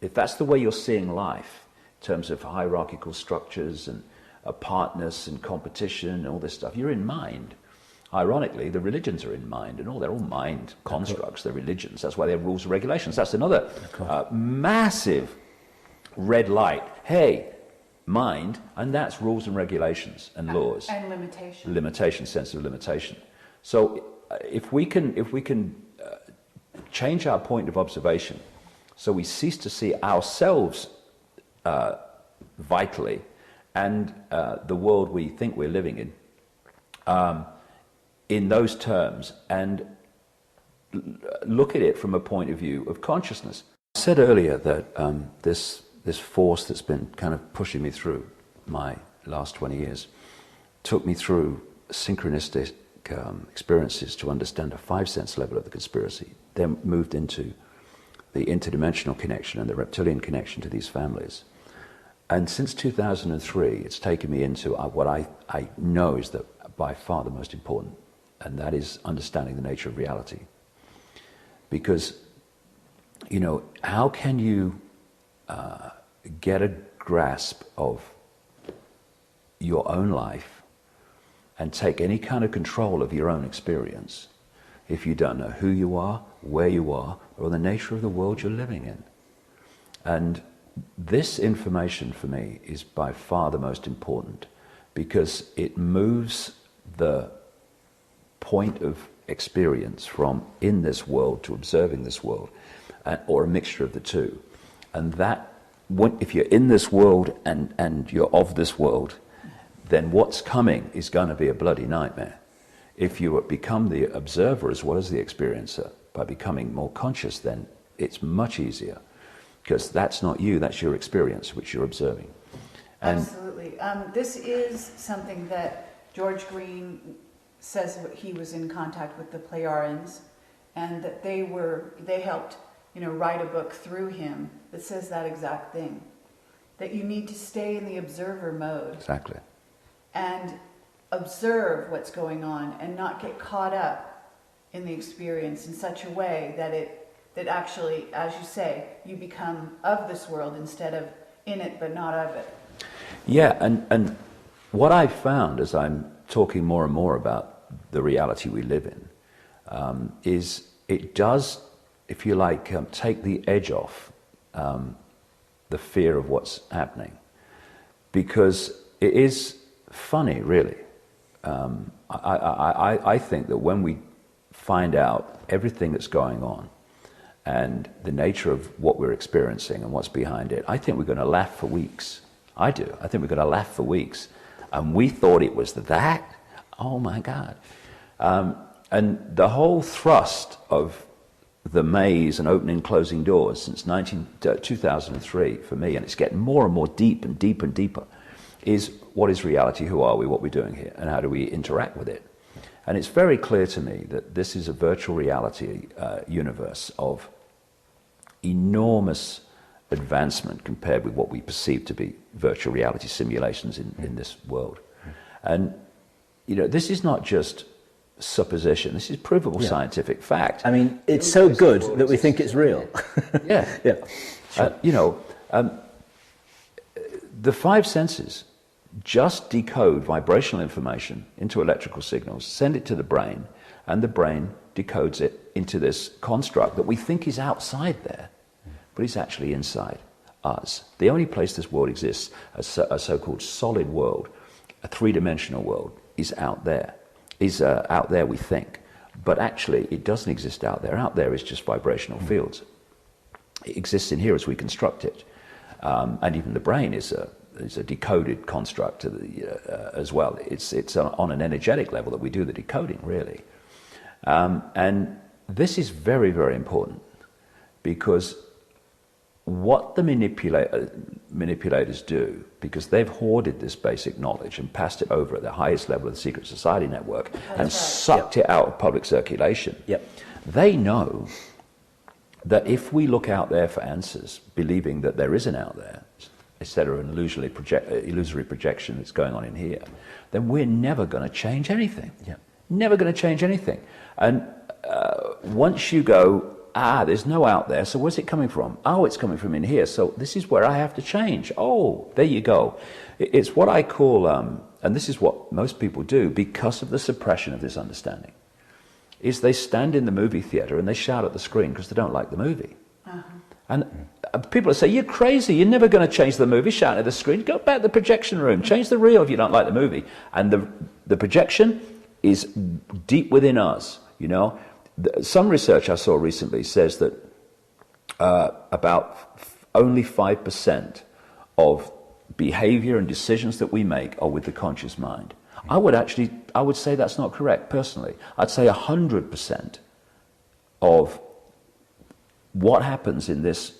if that's the way you're seeing life, in terms of hierarchical structures and apartness and competition and all this stuff, you're in mind. Ironically, the religions are in mind, and they're all mind constructs, they're religions. That's why they have rules and regulations. That's another massive red light. Hey, mind, and that's rules and regulations and laws. And limitation. Limitation, sense of limitation. So if we can change our point of observation, so we cease to see ourselves vitally and the world we think we're living in those terms, and look at it from a point of view of consciousness. I said earlier that this force that's been kind of pushing me through my last 20 years took me through synchronistic experiences to understand a five-sense level of the conspiracy, then moved into the interdimensional connection and the reptilian connection to these families. And since 2003, it's taken me into what I know is by far the most important, and that is understanding the nature of reality. Because, how can you get a grasp of your own life and take any kind of control of your own experience if you don't know who you are, where you are, or the nature of the world you're living in? And this information for me is by far the most important, because it moves the point of experience from in this world to observing this world, or a mixture of the two. And that, if you're in this world and you're of this world, then what's coming is going to be a bloody nightmare. If you become the observer as well as the experiencer, by becoming more conscious, then it's much easier, because that's not you, that's your experience, which you're observing. And absolutely. This is something that George Green says he was in contact with the Plejarians, and that they helped, write a book through him that says that exact thing. That you need to stay in the observer mode. Exactly. And observe what's going on and not get caught up in the experience in such a way that actually, as you say, you become of this world instead of in it but not of it. Yeah, and what I found as I'm talking more and more about the reality we live in is it does, if you like, take the edge off the fear of what's happening, because it is funny, really. I think that when we find out everything that's going on and the nature of what we're experiencing and what's behind it, I think we're going to laugh for weeks. I do. I think we're going to laugh for weeks. And we thought it was that. Oh my God. And the whole thrust of the maze and opening and closing doors since 2003 for me, and it's getting more and more deep and deeper and deeper, is what is reality, who are we, what we're doing here, and how do we interact with it. And it's very clear to me that this is a virtual reality universe of enormous advancement compared with what we perceive to be virtual reality simulations in this world. And, this is not just supposition. This is provable scientific fact. I mean, it's so good that we think it's real. Yeah. Yeah. Sure. The five senses just decode vibrational information into electrical signals, send it to the brain, and the brain decodes it into this construct that we think is outside there, but it's actually inside us. The only place this world exists, a so-called solid world, a three-dimensional world, is out there. Out there, we think. But actually, it doesn't exist out there. Out there is just vibrational fields. It exists in here as we construct it. And even the brain is a decoded construct as well. It's on an energetic level that we do the decoding, really. And this is very, very important, because what the manipulators do, because they've hoarded this basic knowledge and passed it over at the highest level of the secret society network and sucked it out of public circulation, they know that if we look out there for answers, believing that there is an out there, instead of an illusory projection that's going on in here, then we're never going to change anything. Never going to change anything. And once you go, there's no out there, so where's it coming from? Oh, it's coming from in here, so this is where I have to change. Oh, there you go. It's what I call, and this is what most people do because of the suppression of this understanding, is they stand in the movie theater and they shout at the screen because they don't like the movie. And people say, you're crazy, you're never going to change the movie, shouting at the screen. Go back to the projection room, change the reel if you don't like the movie. And the projection is deep within us, you know. Some research I saw recently says that about only 5% of behavior and decisions that we make are with the conscious mind. I would say that's not correct, personally. I'd say 100% of what happens in this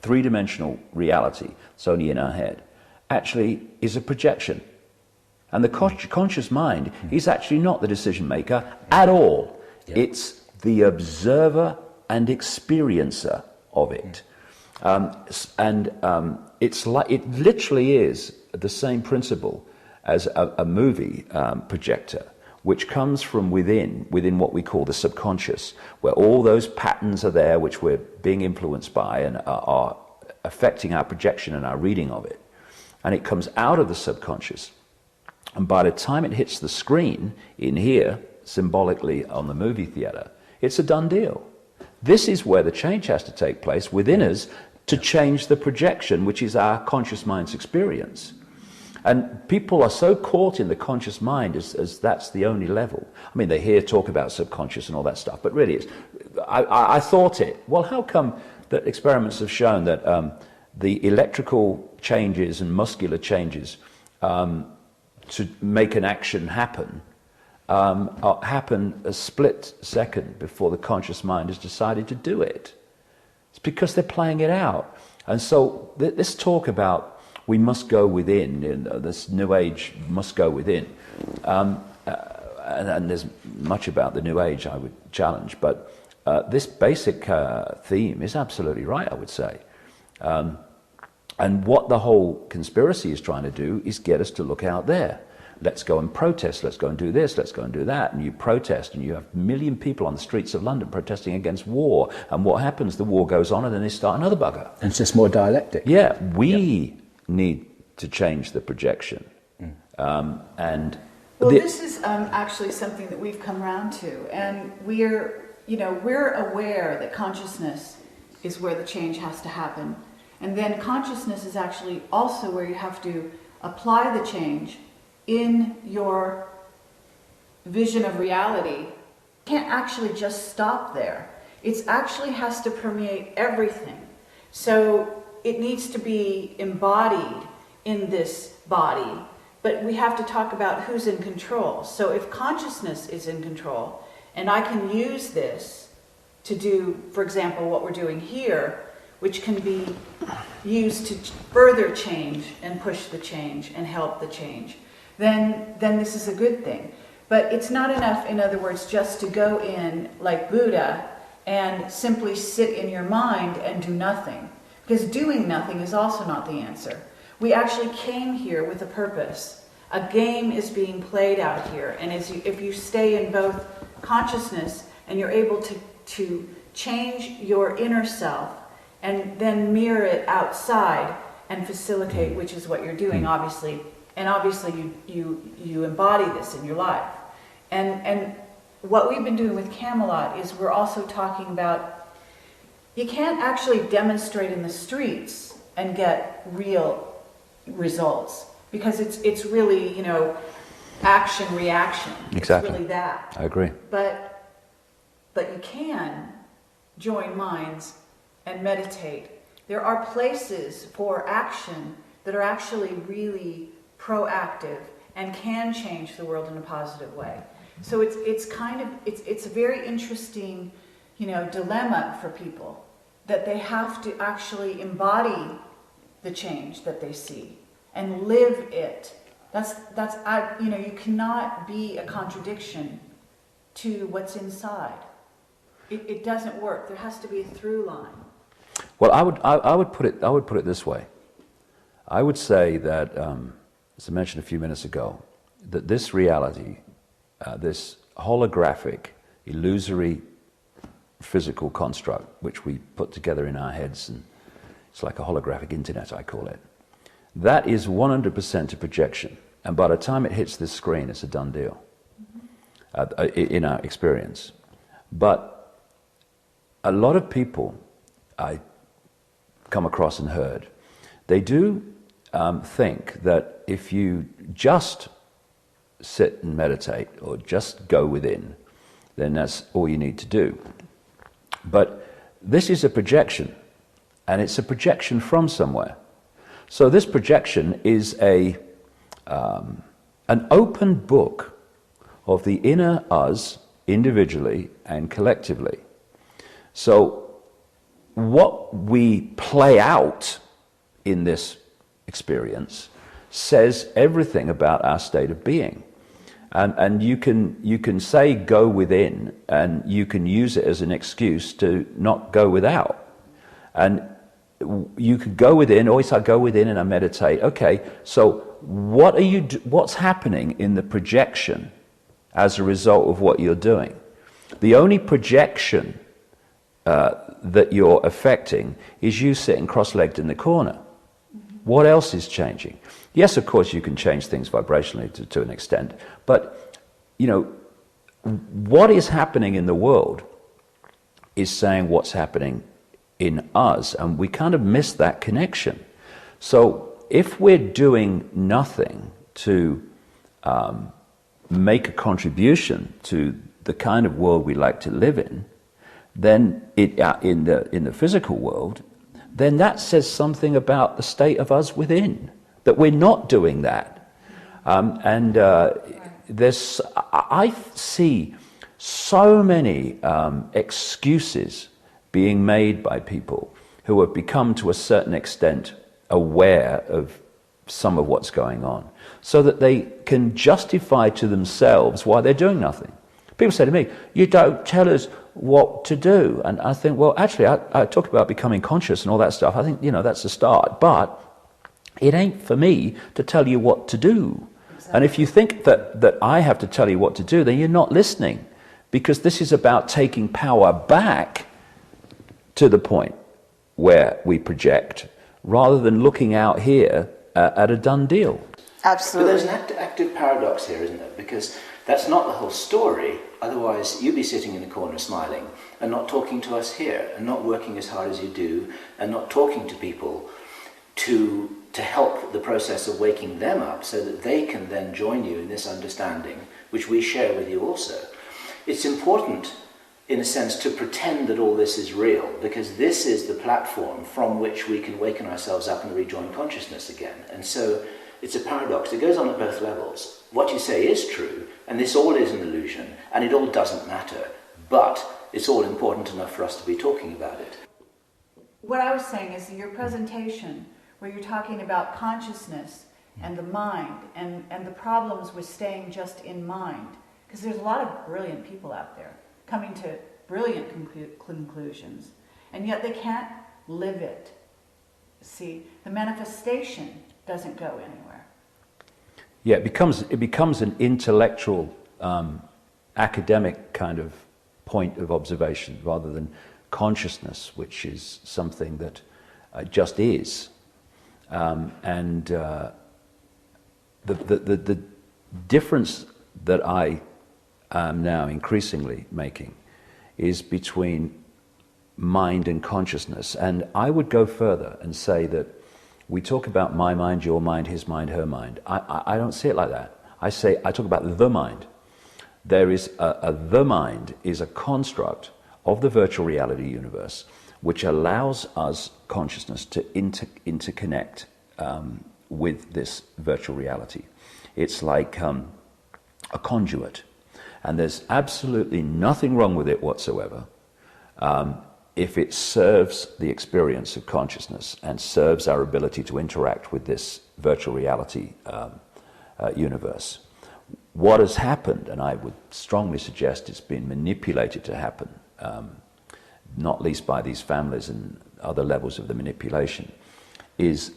three-dimensional reality, it's only in our head, actually is a projection. And the conscious mind is actually not the decision maker at all. It's the observer and experiencer of it. It's like, it literally is the same principle as a movie projector, which comes from within what we call the subconscious, where all those patterns are there which we're being influenced by and are affecting our projection and our reading of it. And it comes out of the subconscious. And by the time it hits the screen in here, symbolically on the movie theater, it's a done deal. This is where the change has to take place within us to change the projection, which is our conscious mind's experience. And people are so caught in the conscious mind as that's the only level. I mean, they hear talk about subconscious and all that stuff, but really it's, I thought it. Well, how come that experiments have shown that the electrical changes and muscular changes to make an action happen happen a split second before the conscious mind has decided to do it? It's because they're playing it out. And so this talk about we must go within, this New Age must go within, and there's much about the New Age I would challenge, but this basic theme is absolutely right, I would say. And what the whole conspiracy is trying to do is get us to look out there. Let's go and protest, let's go and do this, let's go and do that. And you protest, and you have 1 million people on the streets of London protesting against war. And what happens? The war goes on, and then they start another bugger. And it's just more dialectic. Yeah, we need to change the projection. This is actually something that we've come around to. And we're aware that consciousness is where the change has to happen. And then consciousness is actually also where you have to apply the change in your vision of reality. You can't actually just stop there. It actually has to permeate everything. So it needs to be embodied in this body, but we have to talk about who's in control. So if consciousness is in control, and I can use this to do, for example, what we're doing here, which can be used to further change and push the change and help the change, then this is a good thing. But it's not enough, in other words, just to go in like Buddha and simply sit in your mind and do nothing. Because doing nothing is also not the answer. We actually came here with a purpose. A game is being played out here, and if you stay in both consciousness and you're able to change your inner self and then mirror it outside and facilitate, which is what you're doing, obviously, and obviously you embody this in your life. And what we've been doing with Camelot is we're also talking about, you can't actually demonstrate in the streets and get real results, because it's really, you know, action reaction. Exactly. It's really that. I agree. But you can join minds and meditate. There are places for action that are actually really proactive and can change the world in a positive way. So it's a very interesting, you know, dilemma for people, that they have to actually embody the change that they see and live it. You know, you cannot be a contradiction to what's inside. It doesn't work. There has to be a through line. Well, I would put it this way. I would say that, as I mentioned a few minutes ago, that this reality, this holographic, illusory physical construct, which we put together in our heads, and it's like a holographic internet, I call it, that is 100% a projection. And by the time it hits this screen, it's a done deal, in our experience. But a lot of people I come across and heard, they do think that if you just sit and meditate or just go within, then that's all you need to do. But this is a projection, and it's a projection from somewhere. So this projection is an open book of the inner us, individually and collectively. So what we play out in this experience says everything about our state of being. And you can say go within, and you can use it as an excuse to not go without. And you could go within, always I go within and I meditate. Okay, so what's happening in the projection as a result of what you're doing? The only projection that you're affecting is you sitting cross-legged in the corner. What else is changing? Yes, of course, you can change things vibrationally to an extent, but, you know, what is happening in the world is saying what's happening in us, and we kind of miss that connection. So if we're doing nothing to make a contribution to the kind of world we like to live in, then in the physical world, then that says something about the state of us within, that we're not doing that. I see so many excuses being made by people who have become to a certain extent aware of some of what's going on, so that they can justify to themselves why they're doing nothing. People say to me, you don't tell us what to do. And I think, well, actually, I talk about becoming conscious and all that stuff. I think, you know, that's a start. But it ain't for me to tell you what to do. Exactly. And if you think that I have to tell you what to do, then you're not listening. Because this is about taking power back to the point where we project, rather than looking out here at a done deal. Absolutely. But there's an active paradox here, isn't there? Because that's not the whole story. Otherwise, you'd be sitting in a corner smiling and not talking to us here, and not working as hard as you do, and not talking to people to help the process of waking them up, so that they can then join you in this understanding, which we share with you also. It's important, in a sense, to pretend that all this is real, because this is the platform from which we can waken ourselves up and rejoin consciousness again. And so it's a paradox. It goes on at both levels. What you say is true, and this all is an illusion, and it all doesn't matter, but it's all important enough for us to be talking about it. What I was saying is your presentation, where you're talking about consciousness and the mind, and the problems with staying just in mind, because there's a lot of brilliant people out there coming to brilliant conclusions, and yet they can't live it. See, the manifestation doesn't go anywhere. Yeah, it becomes an intellectual, academic kind of point of observation rather than consciousness, which is something that just is. The difference that I am now increasingly making is between mind and consciousness. And I would go further and say that we talk about my mind, your mind, his mind, her mind. I don't see it like that. I talk about the mind. There is the mind is a construct of the virtual reality universe which allows us consciousness to interconnect with this virtual reality. It's like a conduit, and there's absolutely nothing wrong with it whatsoever if it serves the experience of consciousness and serves our ability to interact with this virtual reality universe. What has happened, and I would strongly suggest it's been manipulated to happen, not least by these families and other levels of the manipulation, is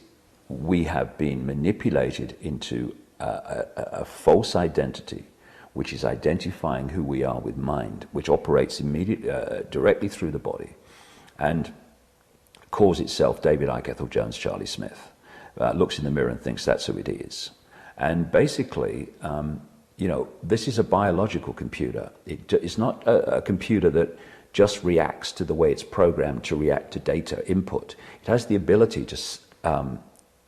we have been manipulated into a false identity, which is identifying who we are with mind, which operates directly through the body, and calls itself David Icke, Ethel Jones, Charlie Smith, looks in the mirror and thinks that's who it is. And basically, this is a biological computer. It's not a computer that just reacts to the way it's programmed to react to data input. It has the ability to,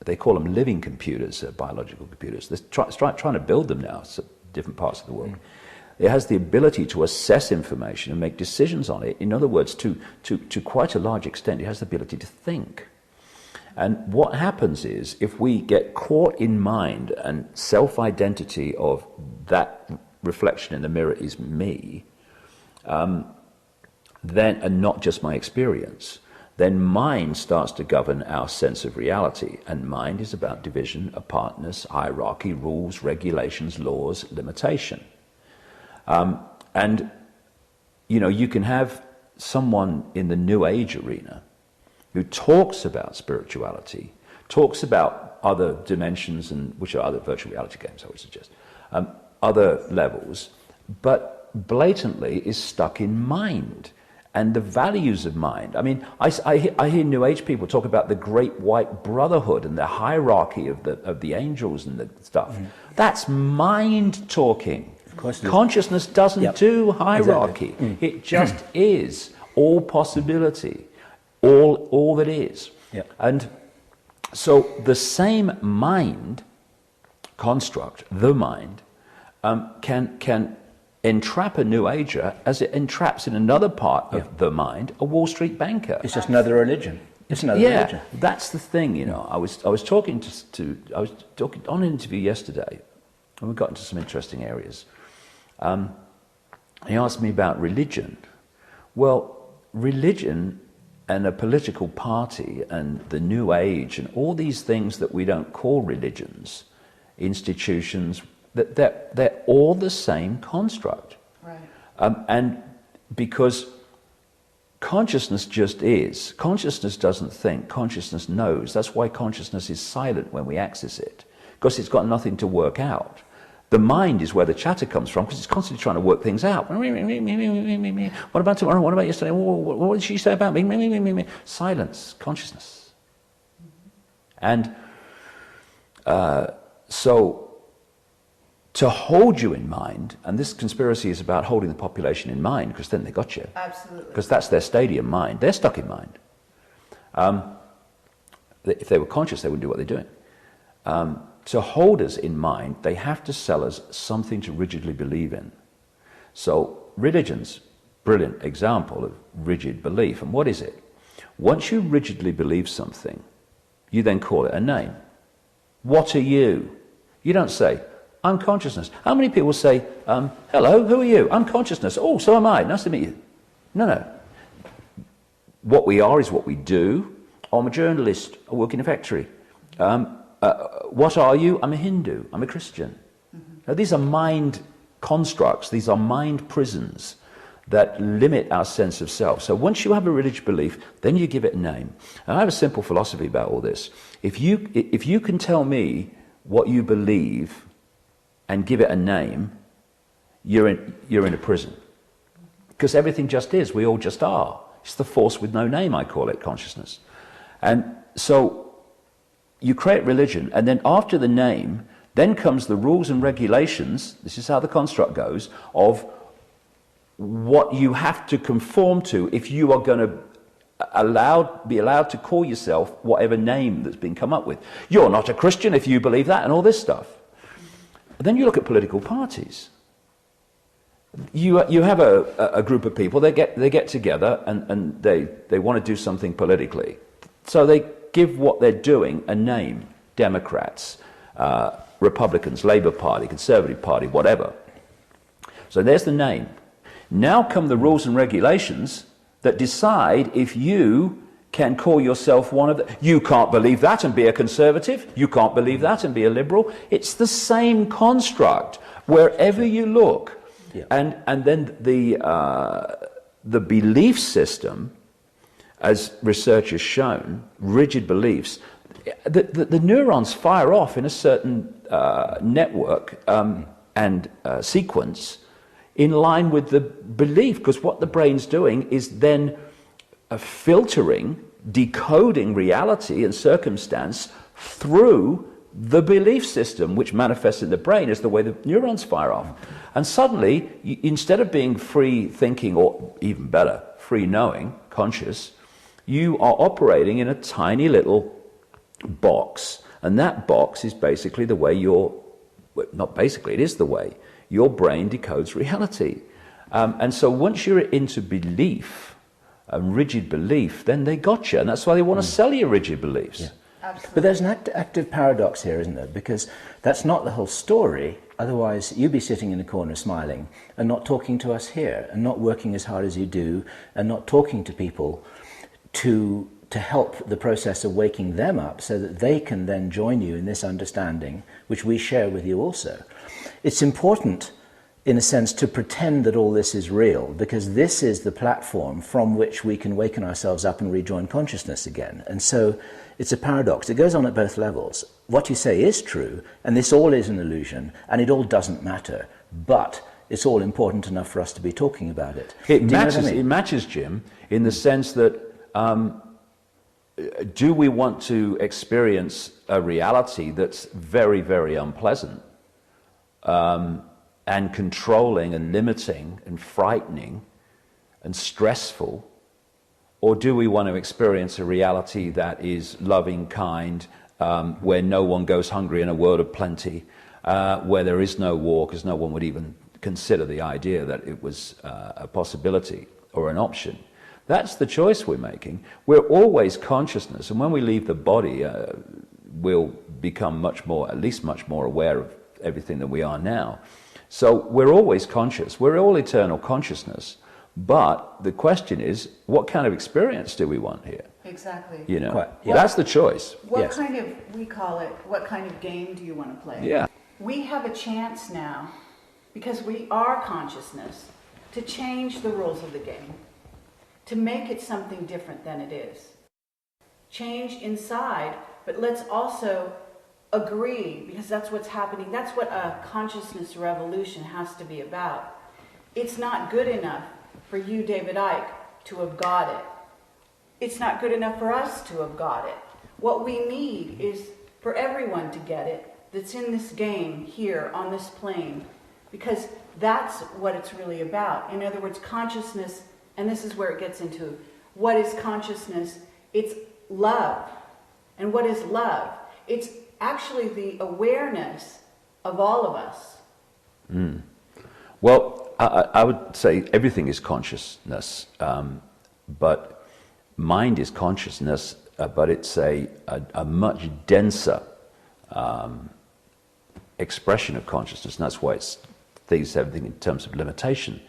they call them living computers, biological computers. They're trying to build them now, so different parts of the world. It has the ability to assess information and make decisions on it. In other words, to quite a large extent, it has the ability to think. And what happens is, if we get caught in mind and self-identity of that reflection in the mirror is me, then, and not just my experience, then mind starts to govern our sense of reality. And mind is about division, apartness, hierarchy, rules, regulations, laws, limitation. You can have someone in the New Age arena who talks about spirituality, talks about other dimensions, and which are other virtual reality games, I would suggest, other levels, but blatantly is stuck in mind and the values of mind. I mean, I hear New Age people talk about the Great White Brotherhood and the hierarchy of the angels and the stuff. That's mind talking. Consciousness doesn't do hierarchy. Exactly. It just is all possibility, all that is. And so the same mind construct, the mind, can entrap a New Ager as it entraps in another part of the mind a Wall Street banker. It's just another religion. It's another religion. That's the thing. I was talking on an interview yesterday, and we got into some interesting areas. He asked me about religion. Well, religion and a political party and the New Age and all these things that we don't call religions, institutions, they're all the same construct. Right. And because consciousness just is. Consciousness doesn't think. Consciousness knows. That's why consciousness is silent when we access it, because it's got nothing to work out. The mind is where the chatter comes from, because it's constantly trying to work things out. What about tomorrow? What about yesterday? What did she say about me? Silence, consciousness. And so to hold you in mind, and this conspiracy is about holding the population in mind, because then they got you. Absolutely. Because that's their stadium mind. They're stuck in mind. If they were conscious, they wouldn't do what they're doing. To hold us in mind, they have to sell us something to rigidly believe in. So religion's brilliant example of rigid belief. And what is it? Once you rigidly believe something, you then call it a name. What are you? You don't say, I'm consciousness. How many people say, hello, who are you? I'm consciousness. Oh, so am I. Nice to meet you. No. What we are is what we do. I'm a journalist. I work in a factory. What are you? I'm a Hindu. I'm a Christian. Now, these are mind constructs. These are mind prisons that limit our sense of self. So once you have a religious belief, then you give it a name. And I have a simple philosophy about all this. If you can tell me what you believe and give it a name, you're in a prison. Because everything just is. We all just are. It's the force with no name, I call it, consciousness. And so you create religion, and then after the name, then comes the rules and regulations, this is how the construct goes, of what you have to conform to if you are going to be allowed to call yourself whatever name that's been come up with. You're not a Christian if you believe that, and all this stuff. And then you look at political parties. You have a group of people, they get together and they want to do something politically. So they give what they're doing a name. Democrats, Republicans, Labour Party, Conservative Party, whatever. So there's the name. Now come the rules and regulations that decide if you can call yourself one of the... You can't believe that and be a conservative. You can't believe that and be a liberal. It's the same construct wherever you look. Yeah. And then the belief system, as research has shown, rigid beliefs, the neurons fire off in a certain network and sequence in line with the belief, because what the brain's doing is then filtering, decoding reality and circumstance through the belief system, which manifests in the brain as the way the neurons fire off. And suddenly, instead of being free thinking, or even better, free knowing, conscious, you are operating in a tiny little box. And that box is basically the way not basically, it is the way your brain decodes reality. And so once you're into belief, rigid belief, then they got you. And that's why they want to sell you rigid beliefs. Yeah. Absolutely. But there's an active paradox here, isn't there? Because that's not the whole story. Otherwise, you'd be sitting in a corner smiling and not talking to us here, and not working as hard as you do, and not talking to people to help the process of waking them up so that they can then join you in this understanding, which we share with you also. It's important, in a sense, to pretend that all this is real, because this is the platform from which we can waken ourselves up and rejoin consciousness again. And so it's a paradox. It goes on at both levels. What you say is true, and this all is an illusion, and it all doesn't matter, but it's all important enough for us to be talking about it. It matches, Jim, in the sense that do we want to experience a reality that's very, very unpleasant and controlling and limiting and frightening and stressful? Or do we want to experience a reality that is loving, kind, where no one goes hungry in a world of plenty, where there is no war, because no one would even consider the idea that it was a possibility or an option? That's the choice we're making. We're always consciousness, and when we leave the body, we'll become at least much more aware of everything than we are now. So we're always conscious. We're all eternal consciousness. But the question is, what kind of experience do we want here? Exactly. You know, that's the choice. What kind of, we call it, what kind of game do you want to play? Yeah. We have a chance now, because we are consciousness, to change the rules of the game, to make it something different than it is. Change inside, but let's also agree, because that's what's happening. That's what a consciousness revolution has to be about. It's not good enough for you, David Icke, to have got it. It's not good enough for us to have got it. What we need is for everyone to get it that's in this game here on this plane, because that's what it's really about. In other words, consciousness, and this is where it gets into what is consciousness. It's love. And what is love? It's actually the awareness of all of us. Well, I would say everything is consciousness, but mind is consciousness, but it's a much denser expression of consciousness, and that's why it thinks everything in terms of limitation.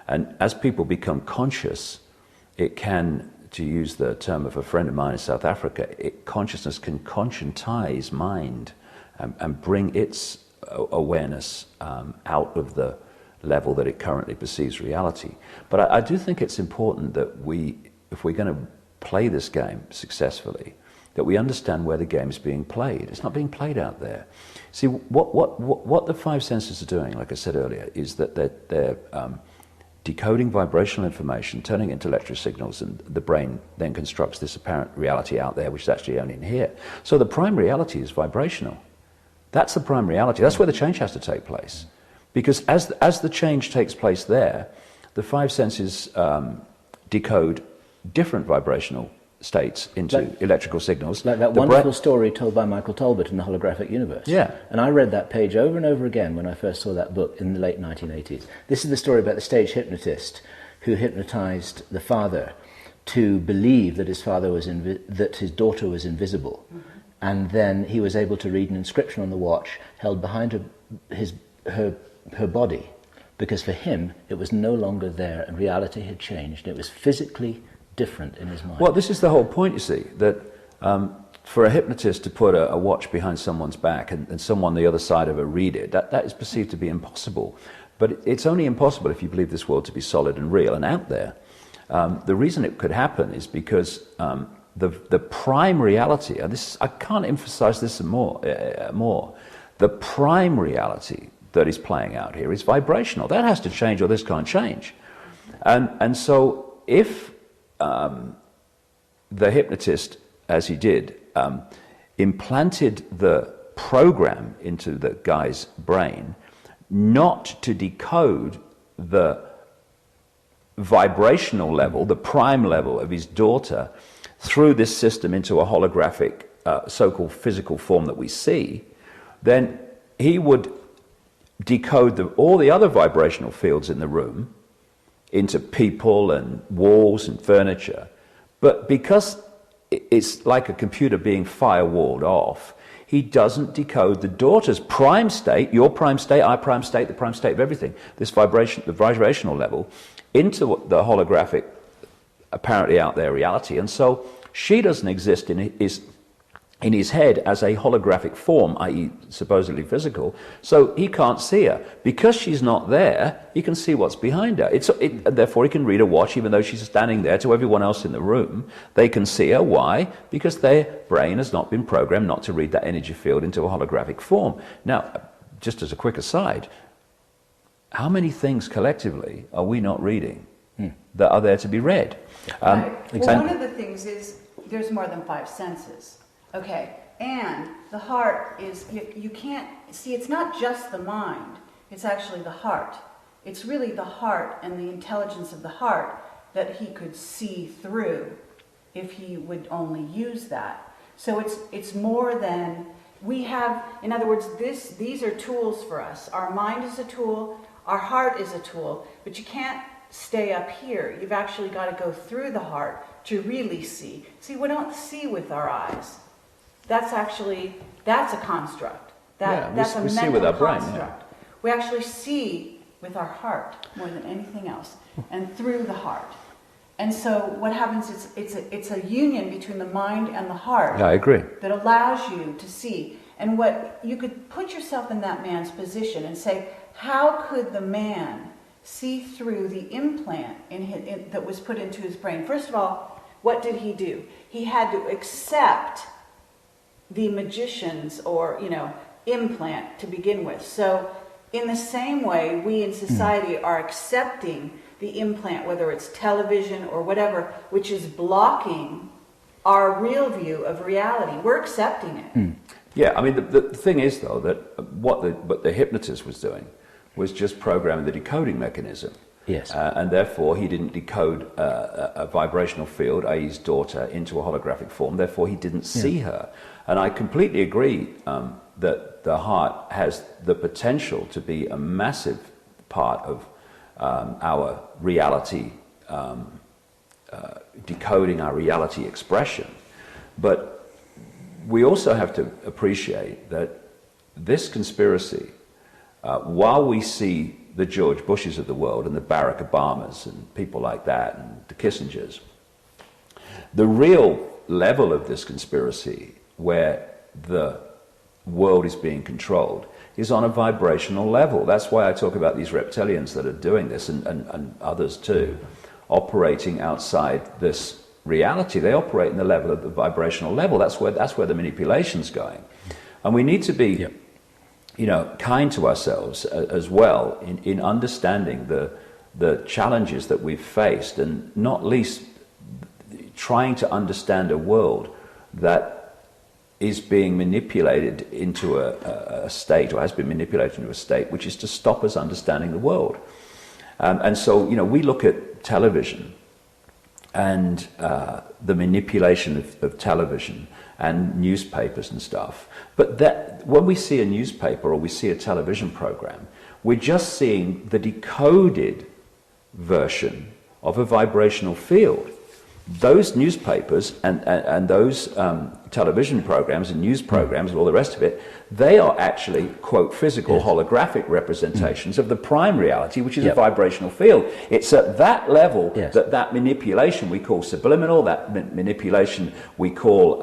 And as people become conscious, it can, to use the term of a friend of mine in South Africa, consciousness can conscientize mind and bring its awareness out of the level that it currently perceives reality. But I do think it's important that if we're going to play this game successfully, that we understand where the game's being played. It's not being played out there. See, what the five senses are doing, like I said earlier, is that they're decoding vibrational information, turning it into electric signals, and the brain then constructs this apparent reality out there, which is actually only in here. So the prime reality is vibrational. That's the prime reality. That's where the change has to take place. Because as the change takes place there, the five senses decode different vibrational states into electrical signals. Like that wonderful story told by Michael Talbot in The Holographic Universe. Yeah. And I read that page over and over again when I first saw that book in the late 1980s. This is the story about the stage hypnotist who hypnotized the father to believe that his father was that his daughter was invisible. Mm-hmm. And then he was able to read an inscription on the watch held behind her body, because for him it was no longer there and reality had changed. It was physically different in his mind. Well, this is the whole point, you see, that for a hypnotist to put a watch behind someone's back and someone on the other side of her read it, that is perceived to be impossible. But it's only impossible if you believe this world to be solid and real and out there. The reason it could happen is because the prime reality, and this, I can't emphasize this more, the prime reality that is playing out here is vibrational. That has to change or this can't change. And so if the hypnotist, as he did, implanted the program into the guy's brain not to decode the vibrational level, the prime level of his daughter, through this system into a holographic so-called physical form that we see, then he would decode all the other vibrational fields in the room into people and walls and furniture. But because it's like a computer being firewalled off, he doesn't decode the daughter's prime state, your prime state, our prime state, the prime state of everything, this vibration, the vibrational level, into the holographic, apparently out there reality. And so she doesn't exist in his head as a holographic form, i.e. supposedly physical, so he can't see her. Because she's not there, he can see what's behind her. Therefore he can read a watch even though she's standing there. To everyone else in the room, they can see her. Why? Because their brain has not been programmed not to read that energy field into a holographic form. Now, just as a quick aside, how many things collectively are we not reading that are there to be read? Right. Well, one of the things is there's more than five senses. Okay, and the heart is, you can't, see, it's not just the mind, it's actually the heart. It's really the heart and the intelligence of the heart that he could see through if he would only use that. So it's more than, we have, in other words, these are tools for us. Our mind is a tool, our heart is a tool, but you can't stay up here. You've actually got to go through the heart to really see. See, we don't see with our eyes. That's a construct. That's a mental see with our brain, construct. Yeah. We actually see with our heart more than anything else, and through the heart. And so what happens is it's a union between the mind and the heart. Yeah, I agree. That allows you to see. And what you could put yourself in that man's position and say, how could the man see through the implant that was put into his brain? First of all, what did he do? He had to accept the magician's implant to begin with. So in the same way, we in society are accepting the implant, whether it's television or whatever, which is blocking our real view of reality. We're accepting it. Yeah, I mean, the thing is, though, that what the hypnotist was doing was just programming the decoding mechanism. Yes. And therefore, he didn't decode a vibrational field, i.e. his daughter, into a holographic form. Therefore, he didn't see her. And I completely agree that the heart has the potential to be a massive part of our reality, decoding our reality expression. But we also have to appreciate that this conspiracy, while we see the George Bushes of the world and the Barack Obamas and people like that and the Kissingers, the real level of this conspiracy where the world is being controlled is on a vibrational level. That's why I talk about these reptilians that are doing this and others too, operating outside this reality. They operate in the level of the vibrational level. That's where the manipulation's going. And we need to be, kind to ourselves as well in understanding the challenges that we've faced, and not least trying to understand a world that is being manipulated into a state, or has been manipulated into a state, which is to stop us understanding the world. And so, we look at television and the manipulation of television and newspapers and stuff. But that when we see a newspaper or we see a television program, we're just seeing the decoded version of a vibrational field. Those newspapers and those television programs and news programs and all the rest of it, they are actually, quote, physical holographic representations of the prime reality, which is a vibrational field. It's at that level that manipulation we call subliminal, that manipulation we call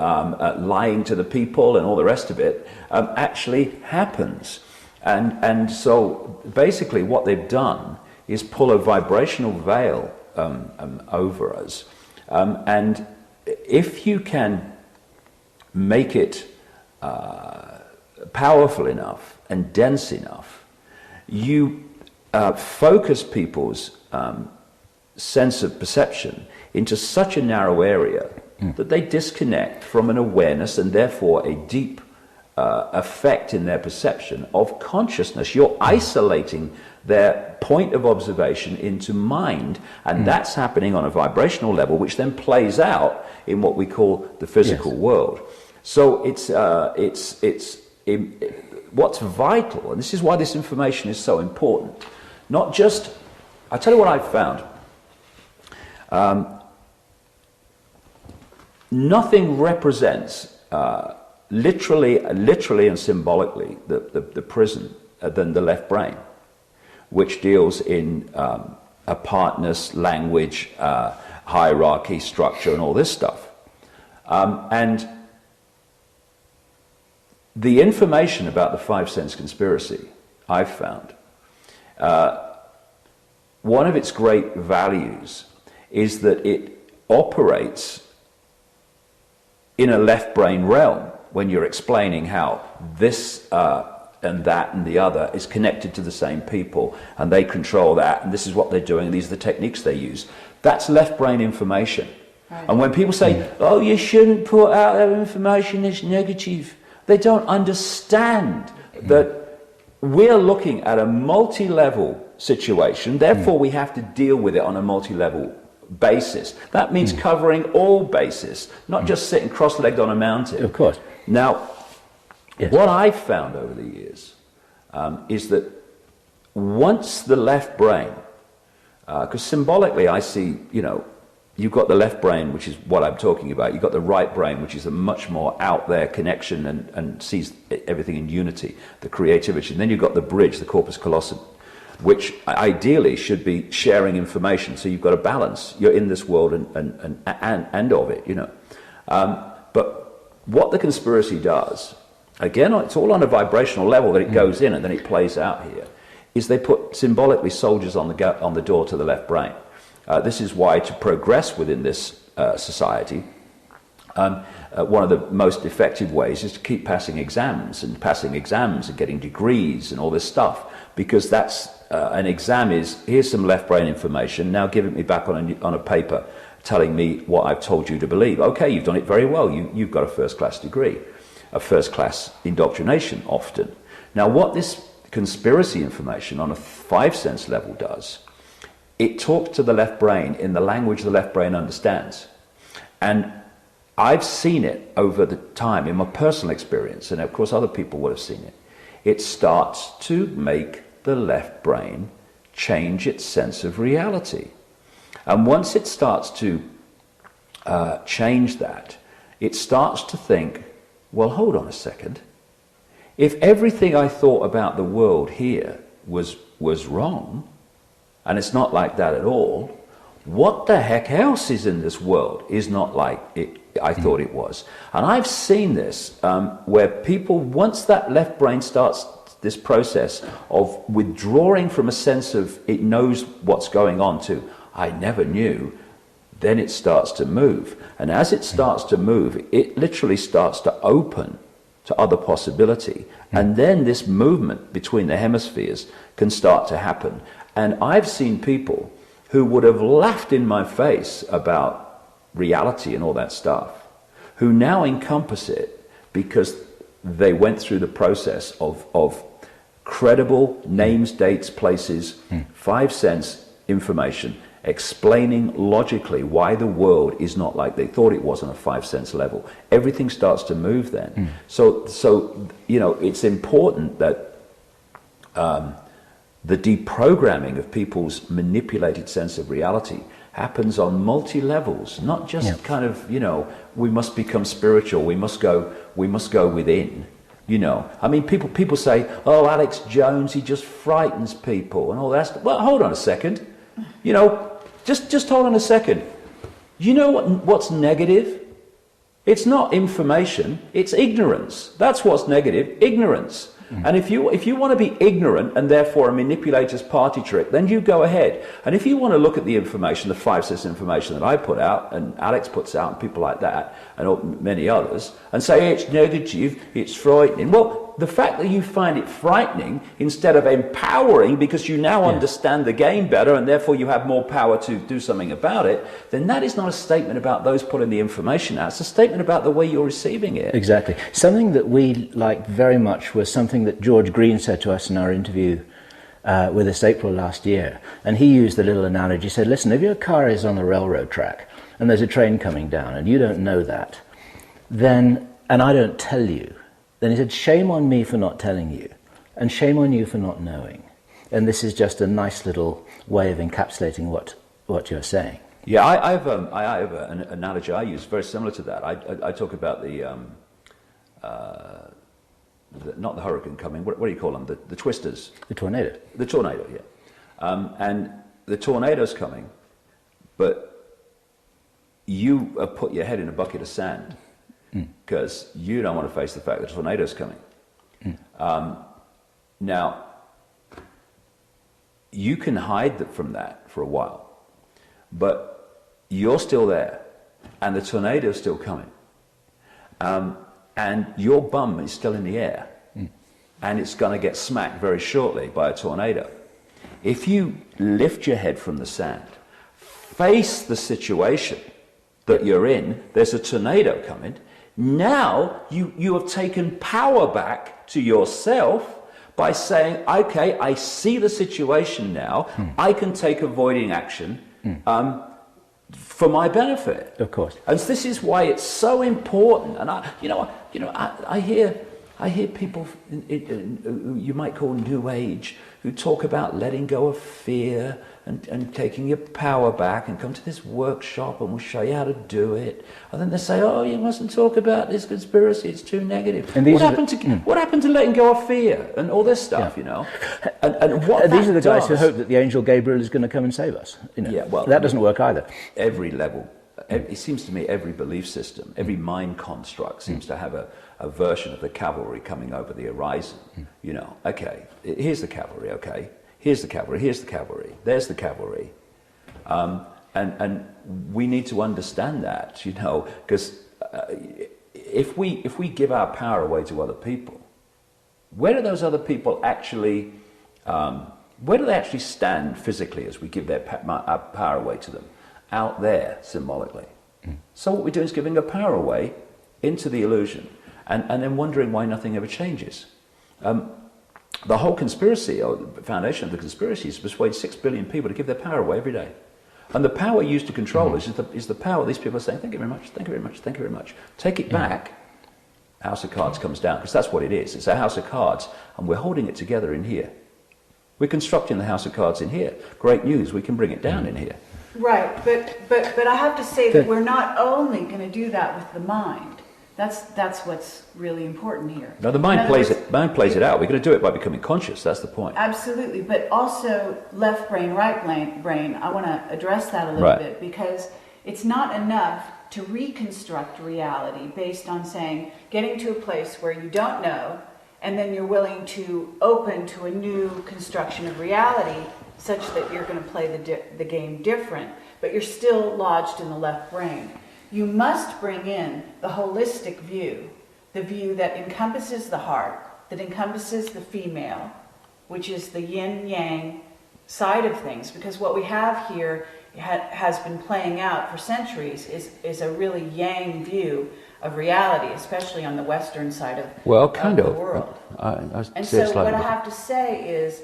lying to the people and all the rest of it, actually happens. And so basically what they've done is pull a vibrational veil over us. And if you can make it powerful enough and dense enough, you focus people's sense of perception into such a narrow area that they disconnect from an awareness and therefore a deep effect in their perception of consciousness. You're isolating their point of observation into mind, and that's happening on a vibrational level, which then plays out in what we call the physical world. So what's vital, and this is why this information is so important. Not just, I tell you what I've found. Nothing represents literally and symbolically the prison than the left brain, which deals in apartness, language, hierarchy, structure, and all this stuff. And the information about the 5 sense conspiracy, I've found, one of its great values is that it operates in a left brain realm when you're explaining how this and that and the other is connected to the same people, and they control that, and this is what they're doing, and these are the techniques they use. That's left brain information. Right. And when people say, oh, you shouldn't put out that information, it's negative, they don't understand that we're looking at a multi-level situation, therefore we have to deal with it on a multi-level basis. That means covering all bases, not just sitting cross-legged on a mountain. Of course. Now, what I've found over the years is that once the left brain, because symbolically I see, you've got the left brain, which is what I'm talking about. You've got the right brain, which is a much more out there connection and sees everything in unity, the creativity. And then you've got the bridge, the corpus callosum, which ideally should be sharing information. So you've got a balance. You're in this world and of it, But what the conspiracy does, again, it's all on a vibrational level that it goes in and then it plays out here, is they put symbolically soldiers on the door to the left brain. This is why, to progress within this society, one of the most effective ways is to keep passing exams and getting degrees and all this stuff, because that's an exam is, here's some left brain information, now give it me back on a paper telling me what I've told you to believe. Okay, you've done it very well, you've got a first-class degree, a first-class indoctrination often. Now what this conspiracy information on a 5 sense level does, it talks to the left brain in the language the left brain understands. And I've seen it over the time in my personal experience, and of course other people would have seen it. It starts to make the left brain change its sense of reality. And once it starts to change that, it starts to think, well, hold on a second. If everything I thought about the world here was wrong, and it's not like that at all, what the heck else is in this world is not like I thought it was. And I've seen this where people, once that left brain starts this process of withdrawing from a sense of it knows what's going on to, I never knew then it starts to move. And as it starts to move, it literally starts to open to other possibility. And then this movement between the hemispheres can start to happen. And I've seen people who would have laughed in my face about reality and all that stuff, who now encompass it because they went through the process of credible names, dates, places, 5 sense information, explaining logically why the world is not like they thought it was on a 5 sense level. Everything starts to move then. So you know, it's important that the deprogramming of people's manipulated sense of reality happens on multi-levels, not just kind of, you know, we must become spiritual, we must go within, you know. I mean, people say, oh, Alex Jones, he just frightens people and all that stuff. Well, hold on a second. You know, just hold on a second. You know what's negative? It's not information, it's ignorance. That's what's negative, ignorance. And if you want to be ignorant and therefore a manipulator's party trick, then you go ahead. And if you want to look at the information, the 5 sense information that I put out and Alex puts out and people like that and many others, and say it's negative, it's frightening. Well, the fact that you find it frightening instead of empowering because you now understand the game better and therefore you have more power to do something about it, then that is not a statement about those putting the information out. It's a statement about the way you're receiving it. Exactly. Something that we liked very much was something that George Green said to us in our interview with us April last year. And he used the little analogy. He said, listen, if your car is on the railroad track and there's a train coming down and you don't know that, then, and I don't tell you, then he said, shame on me for not telling you, and shame on you for not knowing. And this is just a nice little way of encapsulating what you're saying. Yeah, I have an analogy I use very similar to that. I talk about not the hurricane coming, what do you call them? The twisters. The tornado. The tornado, yeah. And the tornado's coming, but you have put your head in a bucket of sand because you don't want to face the fact that the tornado's coming. Now, you can hide from that for a while, but you're still there, and the tornado's still coming. And your bum is still in the air, and it's going to get smacked very shortly by a tornado. If you lift your head from the sand, face the situation that you're in, there's a tornado coming, now you have taken power back to yourself by saying, okay, I see the situation now, I can take avoiding action, for my benefit. Of course. And this is why it's so important. And I hear people you might call New Age who talk about letting go of fear and taking your power back and come to this workshop and we'll show you how to do it. And then they say, oh, you mustn't talk about this conspiracy, it's too negative. And what happened to letting go of fear and all this stuff, you know? And what these are the guys who hope that the angel Gabriel is going to come and save us. You know? Yeah, well, that doesn't work either. Every level, it seems to me every belief system, every mind construct seems to have a version of the cavalry coming over the horizon. You know, okay, here's the cavalry, okay, here's the cavalry, here's the cavalry, there's the cavalry. And we need to understand that, you know, because if we give our power away to other people, where do those other people actually, where do they actually stand physically as we give our power away to them? Out there, symbolically. So what we're doing is giving our power away into the illusion and then wondering why nothing ever changes. The whole conspiracy, or the foundation of the conspiracy, is to persuade 6 billion people to give their power away every day. And the power used to control is the power these people are saying, thank you very much, thank you very much, thank you very much. Take it back, House of Cards comes down, because that's what it is. It's a House of Cards, and we're holding it together in here. We're constructing the House of Cards in here. Great news, we can bring it down in here. Right, but I have to say that we're not only going to do that with the mind. That's what's really important here. No, the mind plays it out. We're going to do it by becoming conscious. That's the point. Absolutely, but also left brain, right brain. I want to address that a little bit because it's not enough to reconstruct reality based on saying getting to a place where you don't know, and then you're willing to open to a new construction of reality, such that you're going to play the game different. but you're still lodged in the left brain. You must bring in the holistic view, the view that encompasses the heart, that encompasses the female, which is the yin-yang side of things, because what we have here has been playing out for centuries is a really yang view of reality, especially on the western side of the world. And so what I have to say is,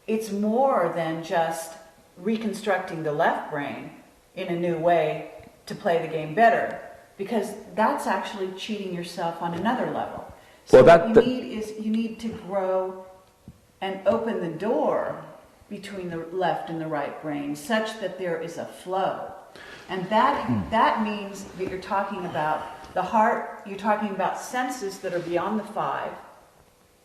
it's more than just reconstructing the left brain in a new way to play the game better, because that's actually cheating yourself on another level. So what you need to grow and open the door between the left and the right brain such that there is a flow. And that means that you're talking about the heart, you're talking about senses that are beyond the five.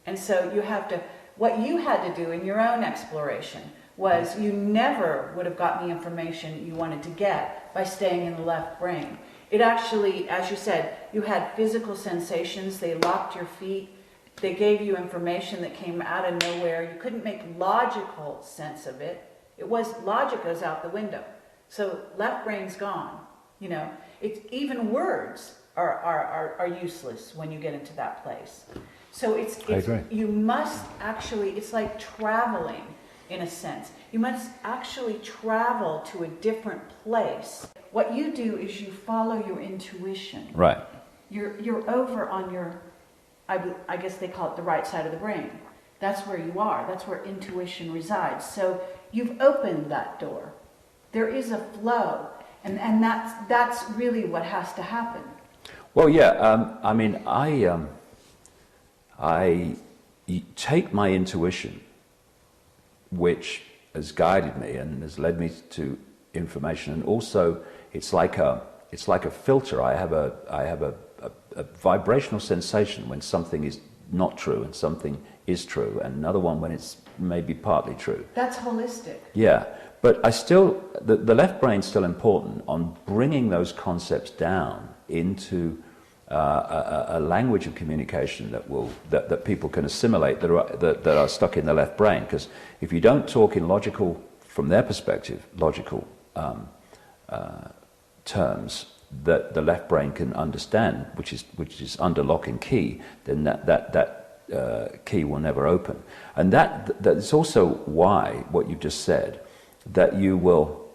And so you have to, what you had to do in your own exploration was you never would have gotten the information you wanted to get by staying in the left brain. It actually, as you said, you had physical sensations, they locked your feet, they gave you information that came out of nowhere. You couldn't make logical sense of it. Logic goes out the window. So left brain's gone. It's even words are useless when you get into that place. So I agree. You must actually, it's like traveling in a sense. You must actually travel to a different place. What you do is you follow your intuition. Right. You're over on your, I guess they call it the right side of the brain. That's where you are. That's where intuition resides. So you've opened that door. There is a flow, and that's really what has to happen. Well, yeah. I take my intuition, which has guided me and has led me to information, and also it's like a filter. I have a vibrational sensation when something is not true and something is true, and another one when it's maybe partly true. That's holistic. Yeah, but I still, the left brain's still important on bringing those concepts down into a language of communication that people can assimilate that are stuck in the left brain. Because if you don't talk in logical, from their perspective, logical terms that the left brain can understand, which is under lock and key, then that key will never open. And that's also why what you've just said, that you will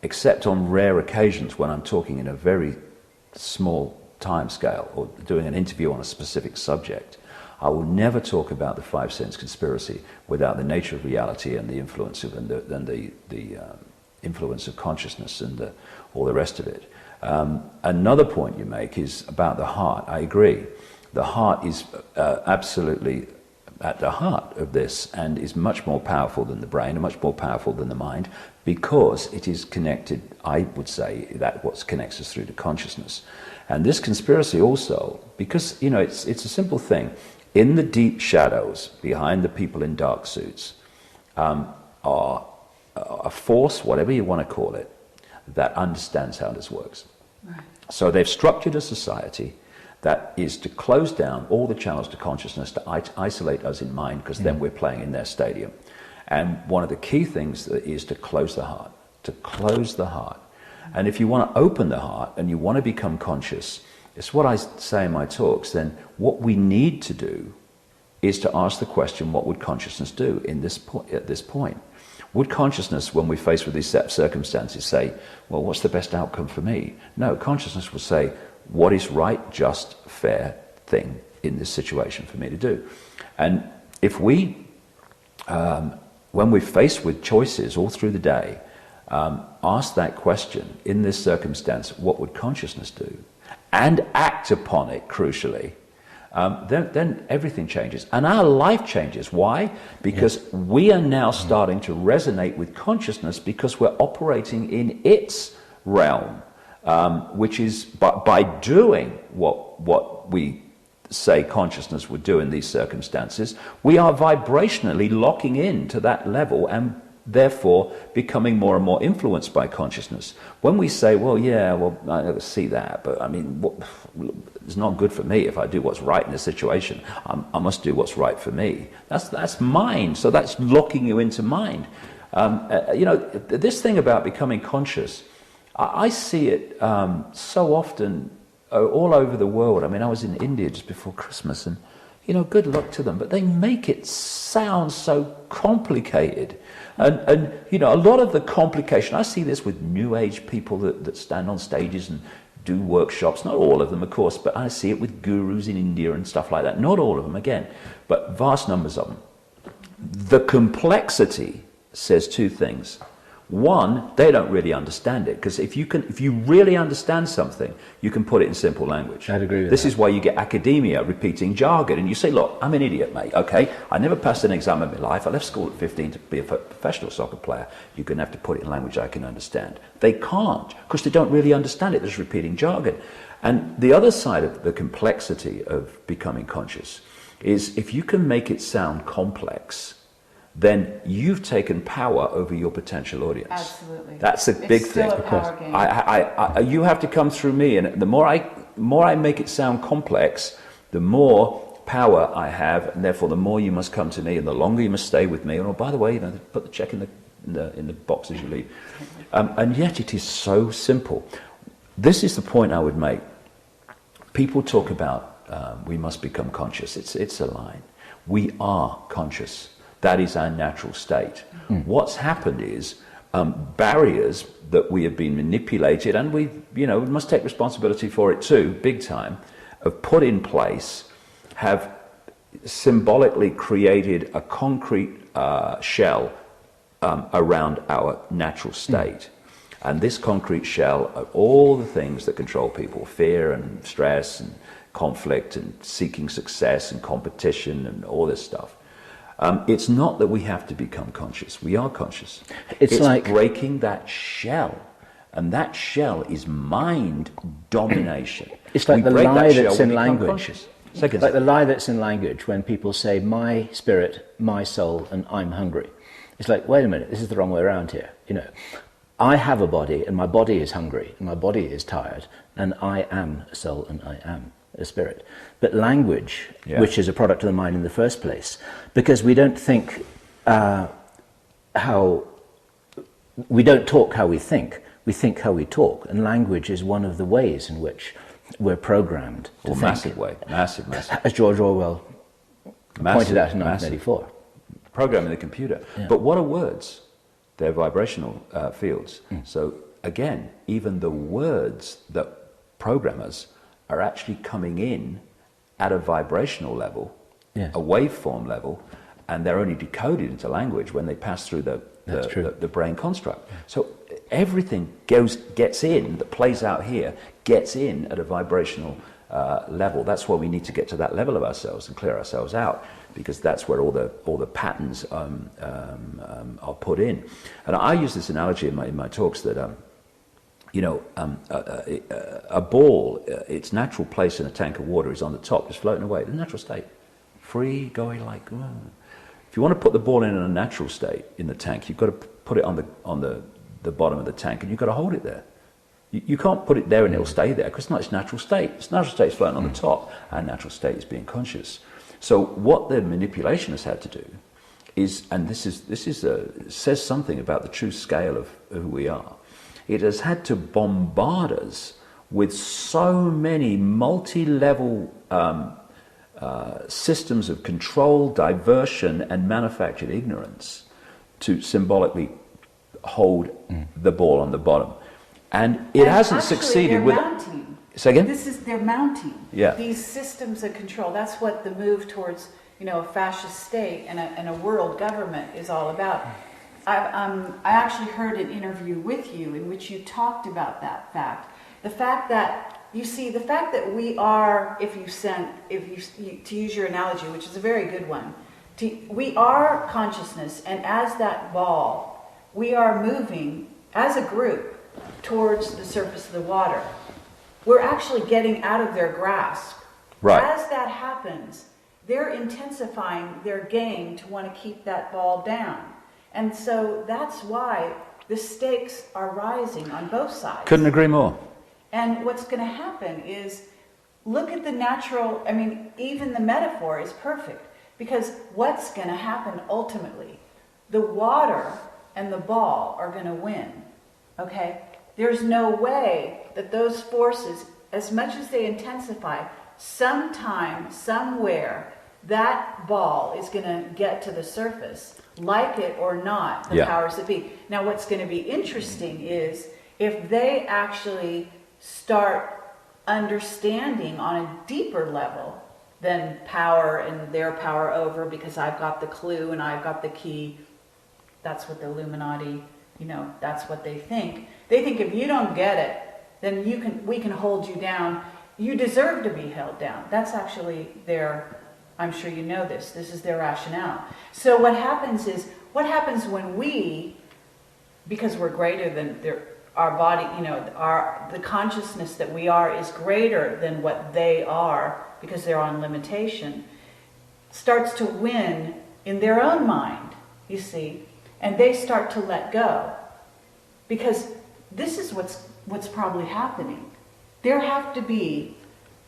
except on rare occasions when I'm talking in a very small time scale or doing an interview on a specific subject, I will never talk about the five sense conspiracy without the nature of reality and the influence of the influence of consciousness and all the rest of it. Another point you make is about the heart. I agree. The heart is absolutely at the heart of this and is much more powerful than the brain and much more powerful than the mind, because it is connected, I would say, that what connects us through to consciousness. And this conspiracy also, because, it's a simple thing. In the deep shadows, behind the people in dark suits, are a force, whatever you want to call it, that understands how this works. Right. So they've structured a society that is to close down all the channels to consciousness, to isolate us in mind, because then we're playing in their stadium. And one of the key things is to close the heart, And if you want to open the heart and you want to become conscious, it's what I say in my talks, then what we need to do is to ask the question, what would consciousness do at this point? Would consciousness, when we're faced with these set of circumstances, say, well, what's the best outcome for me? No, consciousness will say, what is right, just, fair thing in this situation for me to do? And if we, when we're faced with choices all through the day, ask that question, in this circumstance, what would consciousness do? And act upon it, crucially, then everything changes. And our life changes. Why? Because we are now starting to resonate with consciousness because we're operating in its realm, which is by doing what we say consciousness would do in these circumstances, we are vibrationally locking in to that level and therefore becoming more and more influenced by consciousness. When we say, I never see that, but I mean, it's not good for me if I do what's right in a situation. I must do what's right for me. That's mind, so that's locking you into mind. This thing about becoming conscious, I see it so often all over the world. I mean, I was in India just before Christmas, and good luck to them, but they make it sound so complicated. And a lot of the complication, I see this with New Age people that stand on stages and do workshops, not all of them, of course, but I see it with gurus in India and stuff like that. Not all of them, again, but vast numbers of them. The complexity says two things. One, they don't really understand it, because if you really understand something, you can put it in simple language. I'd agree with this that. Is why you get academia repeating jargon, and you say, look, I'm an idiot, mate, okay? I never passed an exam in my life. I left school at 15 to be a professional soccer player. You're going to have to put it in language I can understand. They can't, because they don't really understand it. They're just repeating jargon. And the other side of the complexity of becoming conscious is if you can make it sound complex, then you've taken power over your potential audience. Absolutely. That's a big thing. It's still a power game. You have to come through me, and the more I make it sound complex, the more power I have, and therefore the more you must come to me, and the longer you must stay with me. And oh, by the way, put the check in the box as you leave. And yet it is so simple. This is the point I would make. People talk about we must become conscious. It's a line. We are conscious. That is our natural state. What's happened is barriers that we have been manipulated, and we must take responsibility for it too, big time, have put in place, have symbolically created a concrete shell around our natural state. And this concrete shell are all the things that control people: fear and stress and conflict and seeking success and competition and all this stuff. It's not that we have to become conscious. We are conscious. It's like breaking that shell. And that shell is mind domination. It's like the lie that's in language. Like the lie that's in language when people say, my spirit, my soul, and I'm hungry. It's like, wait a minute, this is the wrong way around here. I have a body, and my body is hungry, and my body is tired, and I am a soul, and I am a spirit. But language, which is a product of the mind in the first place, because we don't think we don't talk how we think how we talk, and language is one of the ways in which we're programmed to think. Massive. As George Orwell pointed out in 1984. Programming the computer. Yeah. But what are words? They're vibrational fields. So again, even the words that program us are actually coming in at a vibrational level, a waveform level, and they're only decoded into language when they pass through the brain construct. So everything gets in, that plays out here, gets in at a vibrational level. That's why we need to get to that level of ourselves and clear ourselves out, because that's where all the patterns are put in. And I use this analogy in my talks that a ball, its natural place in a tank of water is on the top, just floating away, the natural state, free going like. If you want to put the ball in a natural state in the tank, you've got to put it on the bottom of the tank, and you've got to hold it there. You can't put it there and it'll stay there, because it's not its natural state. Its natural state is floating on the top. Our natural state is being conscious. So what the manipulation has had to do is, and this says something about the true scale of who we are. It has had to bombard us with so many multi-level systems of control, diversion, and manufactured ignorance to symbolically hold the ball on the bottom. And it hasn't succeeded with... Mounting. Say again? They're mounting. Yeah. These systems of control. That's what the move towards, a fascist state and a world government is all about. I actually heard an interview with you in which you talked about that fact. The fact that we are, to use your analogy, which is a very good one, we are consciousness, and as that ball, we are moving as a group towards the surface of the water. We're actually getting out of their grasp. Right. As that happens, they're intensifying their game to want to keep that ball down. And so that's why the stakes are rising on both sides. Couldn't agree more. And what's going to happen is, look at the natural, even the metaphor is perfect. Because what's going to happen ultimately? The water and the ball are going to win. Okay? There's no way that those forces, as much as they intensify, sometime, somewhere, that ball is going to get to the surface, like it or not, the powers that be. Now, what's going to be interesting is if they actually start understanding on a deeper level than power and their power over, because I've got the clue and I've got the key. That's what the Illuminati, that's what they think. They think if you don't get it, then we can hold you down. You deserve to be held down. That's actually their, I'm sure you know this is their rationale. So what happens when we, because we're greater than our body, the consciousness that we are is greater than what they are, because they're on limitation, starts to win in their own mind, you see, and they start to let go. Because this is what's probably happening. There have to be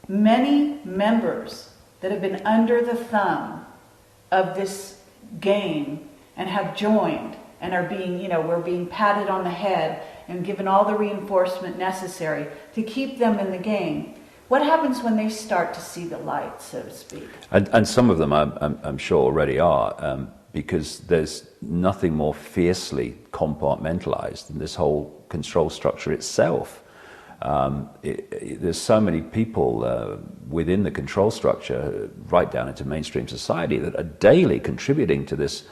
many members that have been under the thumb of this game and have joined and are being, we're being patted on the head and given all the reinforcement necessary to keep them in the game. What happens when they start to see the light, so to speak? And some of them, I'm sure, already are, because there's nothing more fiercely compartmentalized than this whole control structure itself. There's so many people within the control structure, right down into mainstream society, that are daily contributing to this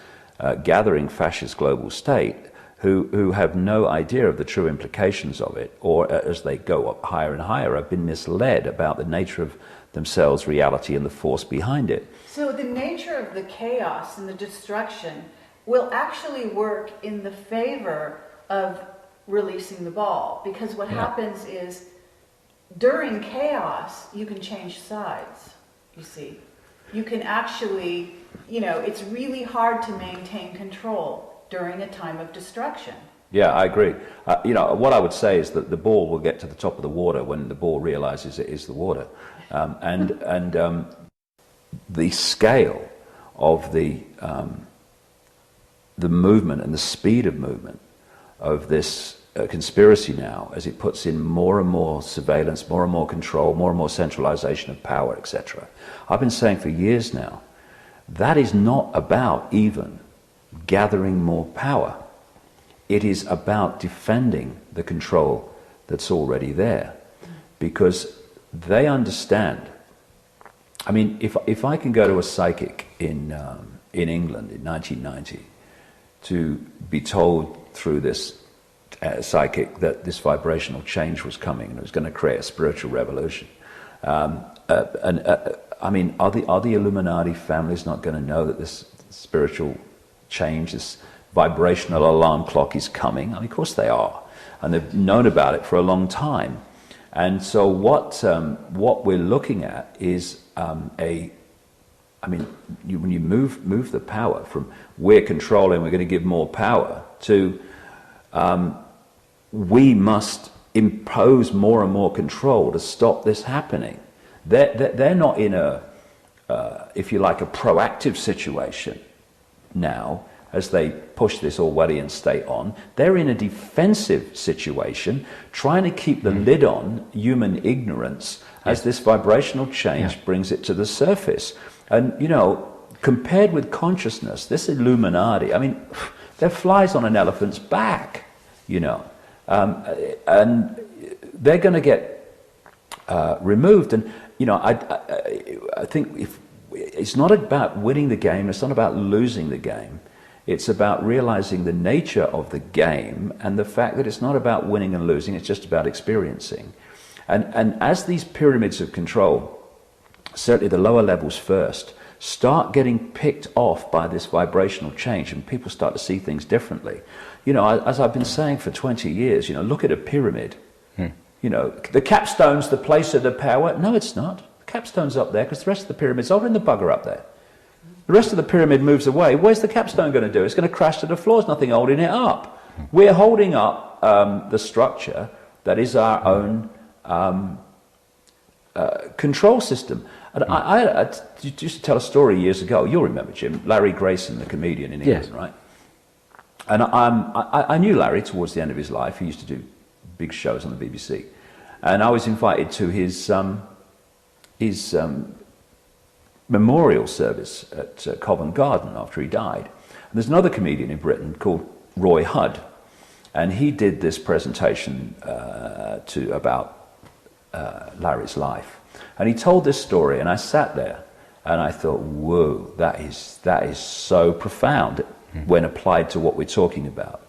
gathering fascist global state, who have no idea of the true implications of it, or as they go up higher and higher, have been misled about the nature of themselves, reality, and the force behind it. So the nature of the chaos and the destruction will actually work in the favor of releasing the ball, because what happens is during chaos you can change sides, you see. You can actually, it's really hard to maintain control during a time of destruction. Yeah, I agree. What I would say is that the ball will get to the top of the water when the ball realizes it is the water. And the scale of the movement and the speed of movement of this conspiracy now, as it puts in more and more surveillance, more and more control, more and more centralization of power, etc. I've been saying for years now, that is not about even gathering more power. It is about defending the control that's already there, because they understand. I mean, if I can go to a psychic in England in 1990 to be told through this psychic that this vibrational change was coming and it was going to create a spiritual revolution, I mean, are the Illuminati families not going to know that this spiritual change, this vibrational alarm clock is coming? I mean, of course they are, and they've known about it for a long time. And so what we're looking at is when you move the power from we're controlling, we're going to give more power, to we must impose more and more control to stop this happening. They're not in a, if you like, a proactive situation now, as they push this Orwellian state on. They're in a defensive situation, trying to keep the lid on human ignorance as this vibrational change brings it to the surface. And, compared with consciousness, this Illuminati, I mean, they're flies on an elephant's back, and they're going to get removed. And, I think if it's not about winning the game, it's not about losing the game. It's about realizing the nature of the game and the fact that it's not about winning and losing, it's just about experiencing. And as these pyramids of control, certainly the lower levels first, start getting picked off by this vibrational change and people start to see things differently. As I've been saying for 20 years, look at a pyramid. The capstone's the place of the power. No, it's not. The capstone's up there because the rest of the pyramid's holding the bugger up there. The rest of the pyramid moves away. Where's the capstone going to do? It's going to crash to the floor. There's nothing holding it up. We're holding up the structure that is our own control system. And I used to tell a story years ago. You'll remember, Jim. Larry Grayson, the comedian in England, right? And I knew Larry towards the end of his life. He used to do big shows on the BBC. And I was invited to his memorial service at Covent Garden after he died. And there's another comedian in Britain called Roy Hudd. And he did this presentation about Larry's life. And he told this story, and I sat there and I thought, whoa, that is so profound when applied to what we're talking about.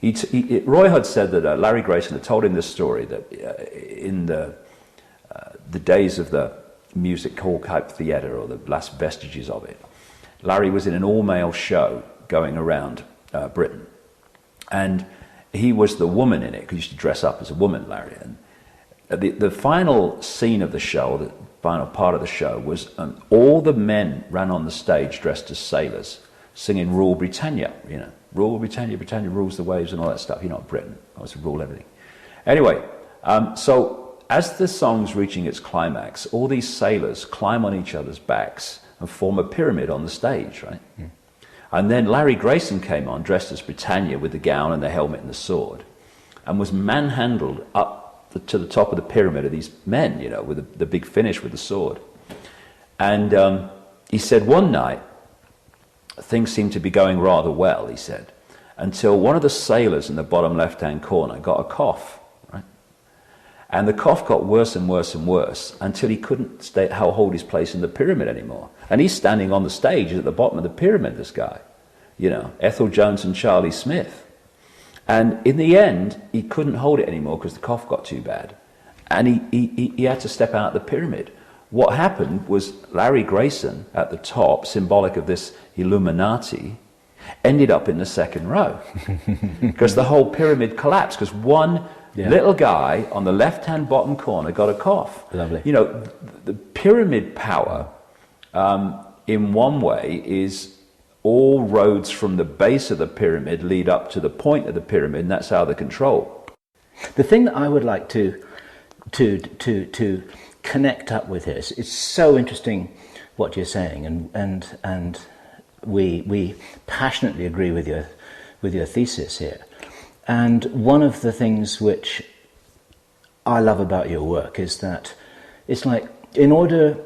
Roy Hudd said that Larry Grayson had told him this story, that in the days of the Music Hall type theatre, or the last vestiges of it, Larry was in an all-male show going around Britain. And he was the woman in it, because he used to dress up as a woman, Larry. And the final scene of the show, the final part of the show, was all the men ran on the stage dressed as sailors, singing Rule Britannia, you know. Rule Britannia, Britannia rules the waves and all that stuff. You're not Britain. I was to rule everything. Anyway, so as the song's reaching its climax, all these sailors climb on each other's backs and form a pyramid on the stage, right? Mm. And then Larry Grayson came on, dressed as Britannia, with the gown and the helmet and the sword, and was manhandled up to the top of the pyramid of these men, you know, with the big finish with the sword. And he said one night, things seemed to be going rather well, he said, until one of the sailors in the bottom left-hand corner got a cough, right? And the cough got worse and worse and worse until he couldn't hold his place in the pyramid anymore. And he's standing on the stage at the bottom of the pyramid, this guy, you know, Ethel Jones and Charlie Smith. And in the end, he couldn't hold it anymore because the cough got too bad. And he had to step out of the pyramid. What happened was Larry Grayson at the top, symbolic of this Illuminati, ended up in the second row because the whole pyramid collapsed because one little guy on the left-hand bottom corner got a cough. Lovely. You know, the pyramid power, in one way, is all roads from the base of the pyramid lead up to the point of the pyramid, and that's how they control. The thing that I would like to connect up with this, it's so interesting what you're saying, and we passionately agree with your thesis here. And one of the things which I love about your work is that it's like, in order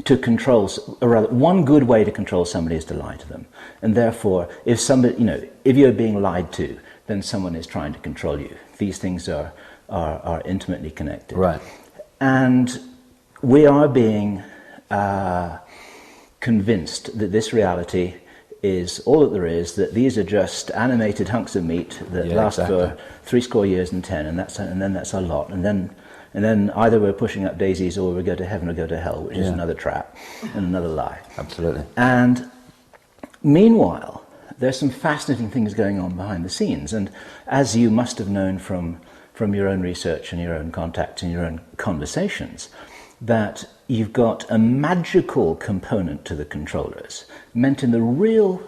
to control, or rather, one good way to control somebody is to lie to them. And therefore, if somebody, you know, if you're being lied to, then someone is trying to control you. These things are intimately connected. Right. And we are being convinced that this reality is all that there is, that these are just animated hunks of meat that last for 70 years and 10, and then that's a lot. And then either we're pushing up daisies or we go to heaven or go to hell, which is another trap and another lie. Absolutely. And meanwhile, there's some fascinating things going on behind the scenes. And as you must have known from your own research and your own contacts and your own conversations, that you've got a magical component to the controllers, meant in the real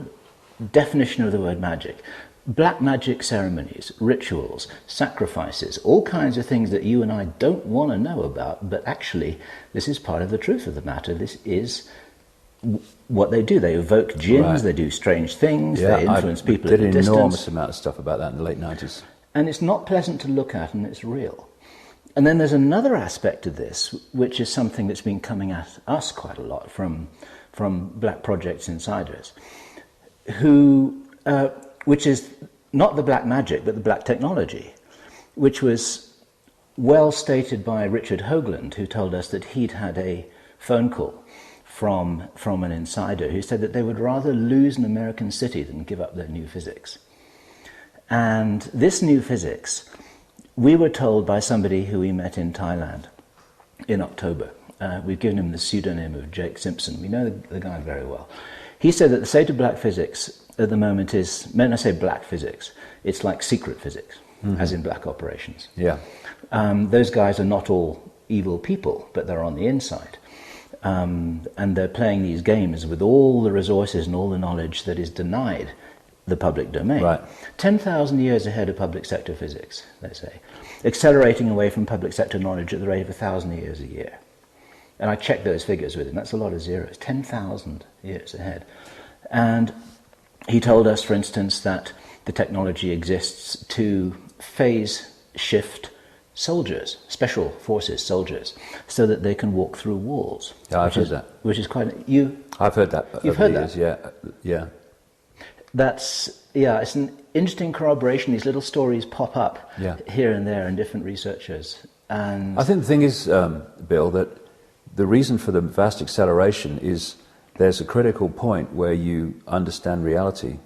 definition of the word magic. Black magic ceremonies, rituals, sacrifices, all kinds of things that you and I don't want to know about, but actually this is part of the truth of the matter. This is what they do. They evoke jinns, they do strange things, they influence people at a distance. I did an enormous amount of stuff about that in the late 90s. And it's not pleasant to look at, and it's real. And then there's another aspect of this, which is something that's been coming at us quite a lot from Black Project's insiders, which is not the black magic, but the black technology, which was well stated by Richard Hoagland, who told us that he'd had a phone call from an insider who said that they would rather lose an American city than give up their new physics. And this new physics, we were told by somebody who we met in Thailand in October. We've given him the pseudonym of Jake Simpson. We know the guy very well. He said that the state of black physics at the moment is, when I say black physics, it's like secret physics, as in black operations. Yeah. Those guys are not all evil people, but they're on the inside. And they're playing these games with all the resources and all the knowledge that is denied the public domain. Right. 10,000 years ahead of public sector physics, they say, accelerating away from public sector knowledge at the rate of 1,000 years a year. And I checked those figures with him. That's a lot of zeros. 10,000 years ahead. And he told us, for instance, that the technology exists to phase shift soldiers, special forces soldiers, so that they can walk through walls. Yeah, I've heard that. Which is quite... I've heard that. You've heard that? Yeah. It's an interesting corroboration. These little stories pop up here and there in different researchers. And I think the thing is, Bill, that the reason for the vast acceleration is there's a critical point where you understand reality,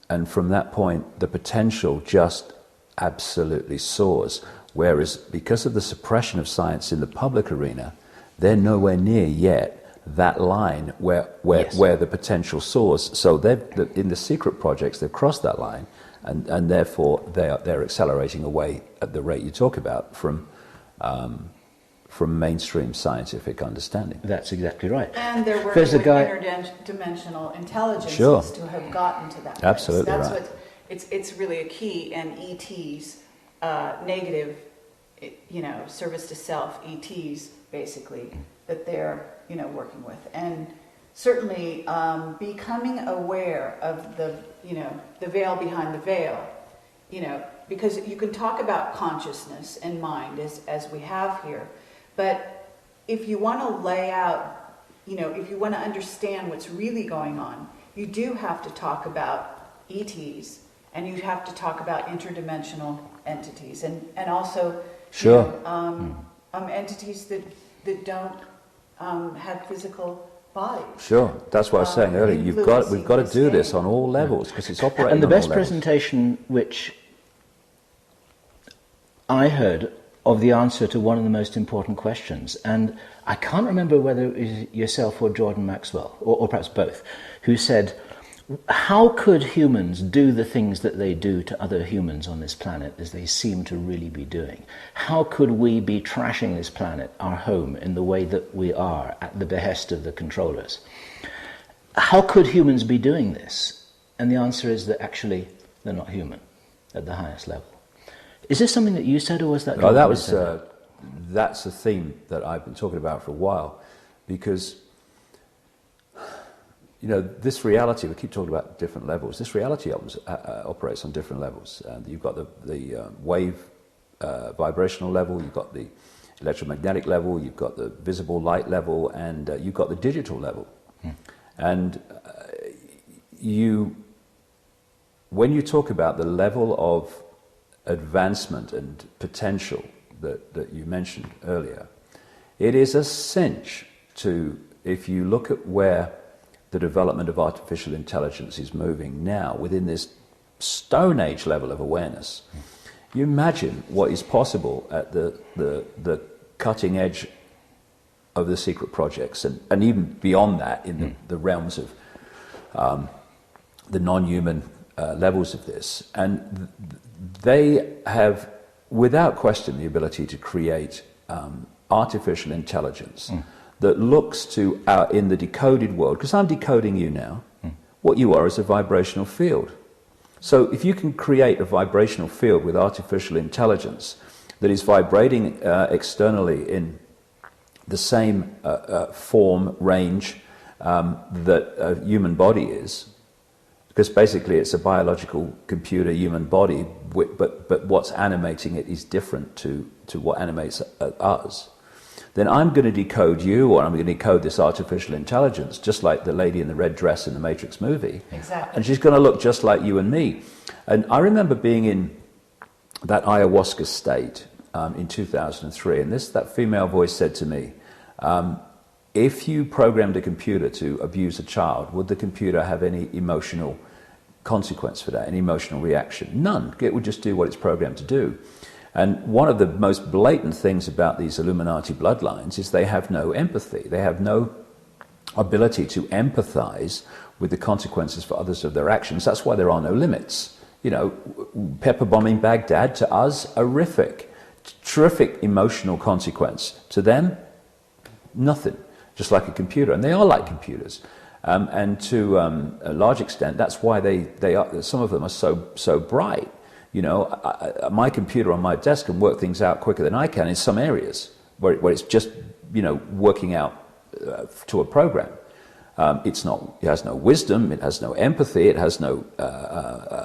and from that point the potential just absolutely soars. Whereas because of the suppression of science in the public arena, they're nowhere near yet that line where the potential soars. So in the secret projects they've crossed that line, and therefore they're accelerating away at the rate you talk about from mainstream scientific understanding. That's exactly right. And they're working with interdimensional intelligences to have gotten to that place. Absolutely That's right. It's really a key, and ETs, negative, service to self, ETs, basically, that they're, working with. And certainly becoming aware of the veil behind the veil, because you can talk about consciousness and mind as we have here, but if you want to lay out, if you want to understand what's really going on, you do have to talk about ETs, and you have to talk about interdimensional entities, and also entities that don't have physical bodies. Sure, that's what I was saying earlier. We've got to do this on all levels, because it's operating. And the on all best levels. presentation which I heard of the answer to one of the most important questions, and I can't remember whether it was yourself or Jordan Maxwell, or perhaps both, who said, how could humans do the things that they do to other humans on this planet as they seem to really be doing? How could we be trashing this planet, our home, in the way that we are at the behest of the controllers? How could humans be doing this? And the answer is that actually they're not human at the highest level. Is this something that you said, or was that... No, that's a theme that I've been talking about for a while, because this reality, we keep talking about different levels, this reality operates on different levels. And you've got the wave vibrational level, you've got the electromagnetic level, you've got the visible light level, and you've got the digital level. And when you talk about the level of advancement and potential that you mentioned earlier, it is a cinch to, if you look at where the development of artificial intelligence is moving now within this Stone Age level of awareness, you imagine what is possible at the cutting edge of the secret projects, and even beyond that in the realms of the non-human levels of this. And they have, without question, the ability to create artificial intelligence that looks to in the decoded world, because I'm decoding you now, what you are is a vibrational field. So if you can create a vibrational field with artificial intelligence that is vibrating externally in the same form, range that a human body is, because basically it's a biological computer human body, but what's animating it is different to what animates us, then I'm going to decode you, or I'm going to decode this artificial intelligence, just like the lady in the red dress in the Matrix movie. Exactly. And she's going to look just like you and me. And I remember being in that ayahuasca state in 2003, and that female voice said to me, if you programmed a computer to abuse a child, would the computer have any emotional consequence for that, any emotional reaction? None. It would just do what it's programmed to do. And one of the most blatant things about these Illuminati bloodlines is they have no empathy. They have no ability to empathize with the consequences for others of their actions. That's why there are no limits. Pepper bombing Baghdad, to us, horrific, terrific emotional consequence. To them, nothing. Just like a computer. And they are like computers. And to a large extent, that's why they are, some of them are so bright. My computer on my desk can work things out quicker than I can in some areas where it's just, working out to a program. It has no wisdom, it has no empathy, it has no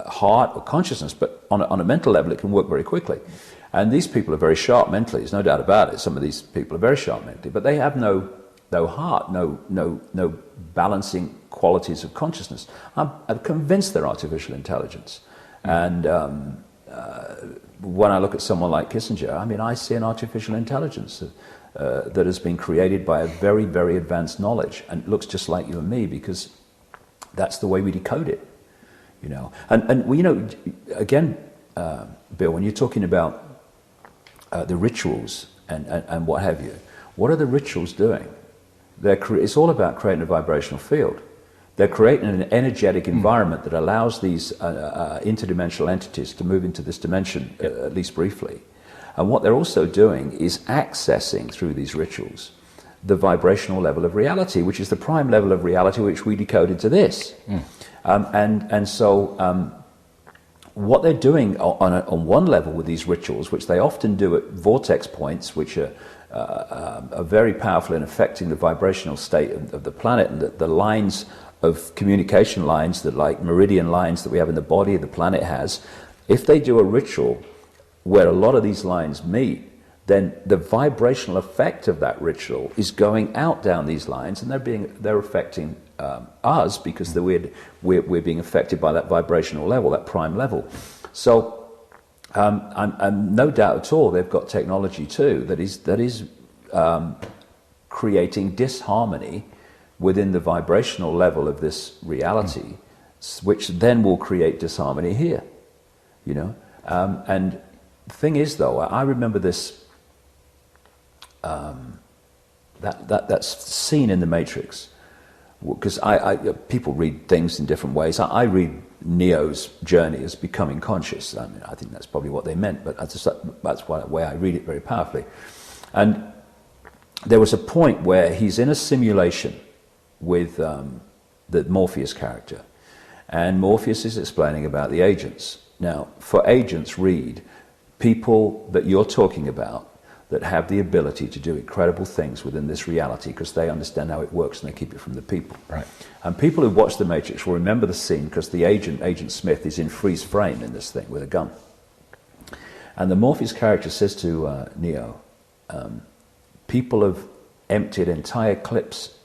heart or consciousness, but on a mental level it can work very quickly. And these people are very sharp mentally, there's no doubt about it. Some of these people are very sharp mentally, but they have no heart, no balancing qualities of consciousness. I'm convinced they're artificial intelligence. And when I look at someone like Kissinger, I mean, I see an artificial intelligence that has been created by a very, very advanced knowledge, and it looks just like you and me because that's the way we decode it, you know. And well, you know, again, Bill, when you're talking about the rituals and what have you, what are the rituals doing? It's all about creating a vibrational field. They're creating an energetic environment that allows these interdimensional entities to move into this dimension, at least briefly. And what they're also doing is accessing, through these rituals, the vibrational level of reality, which is the prime level of reality which we decode into this. So what they're doing on one level with these rituals, which they often do at vortex points, which are very powerful in affecting the vibrational state of the planet, and the lines of communication lines, that like meridian lines that we have in the body, the planet has. If they do a ritual where a lot of these lines meet, then the vibrational effect of that ritual is going out down these lines, and they're affecting us because we're being affected by that vibrational level, that prime level. So I'm no doubt at all they've got technology too that is creating disharmony within the vibrational level of this reality, which then will create disharmony here, you know. And the thing is, though, I remember this that's seen in the Matrix, because people read things in different ways. I read Neo's journey as becoming conscious. I mean, I think that's probably what they meant, but that's the way I read it very powerfully. And there was a point where he's in a simulation with the Morpheus character, and Morpheus is explaining about the agents. Now, for agents, read people that you're talking about that have the ability to do incredible things within this reality because they understand how it works and they keep it from the people. Right. And people who watch The Matrix will remember the scene because the Agent Smith, is in freeze frame in this thing with a gun. And the Morpheus character says to Neo, people have emptied entire clips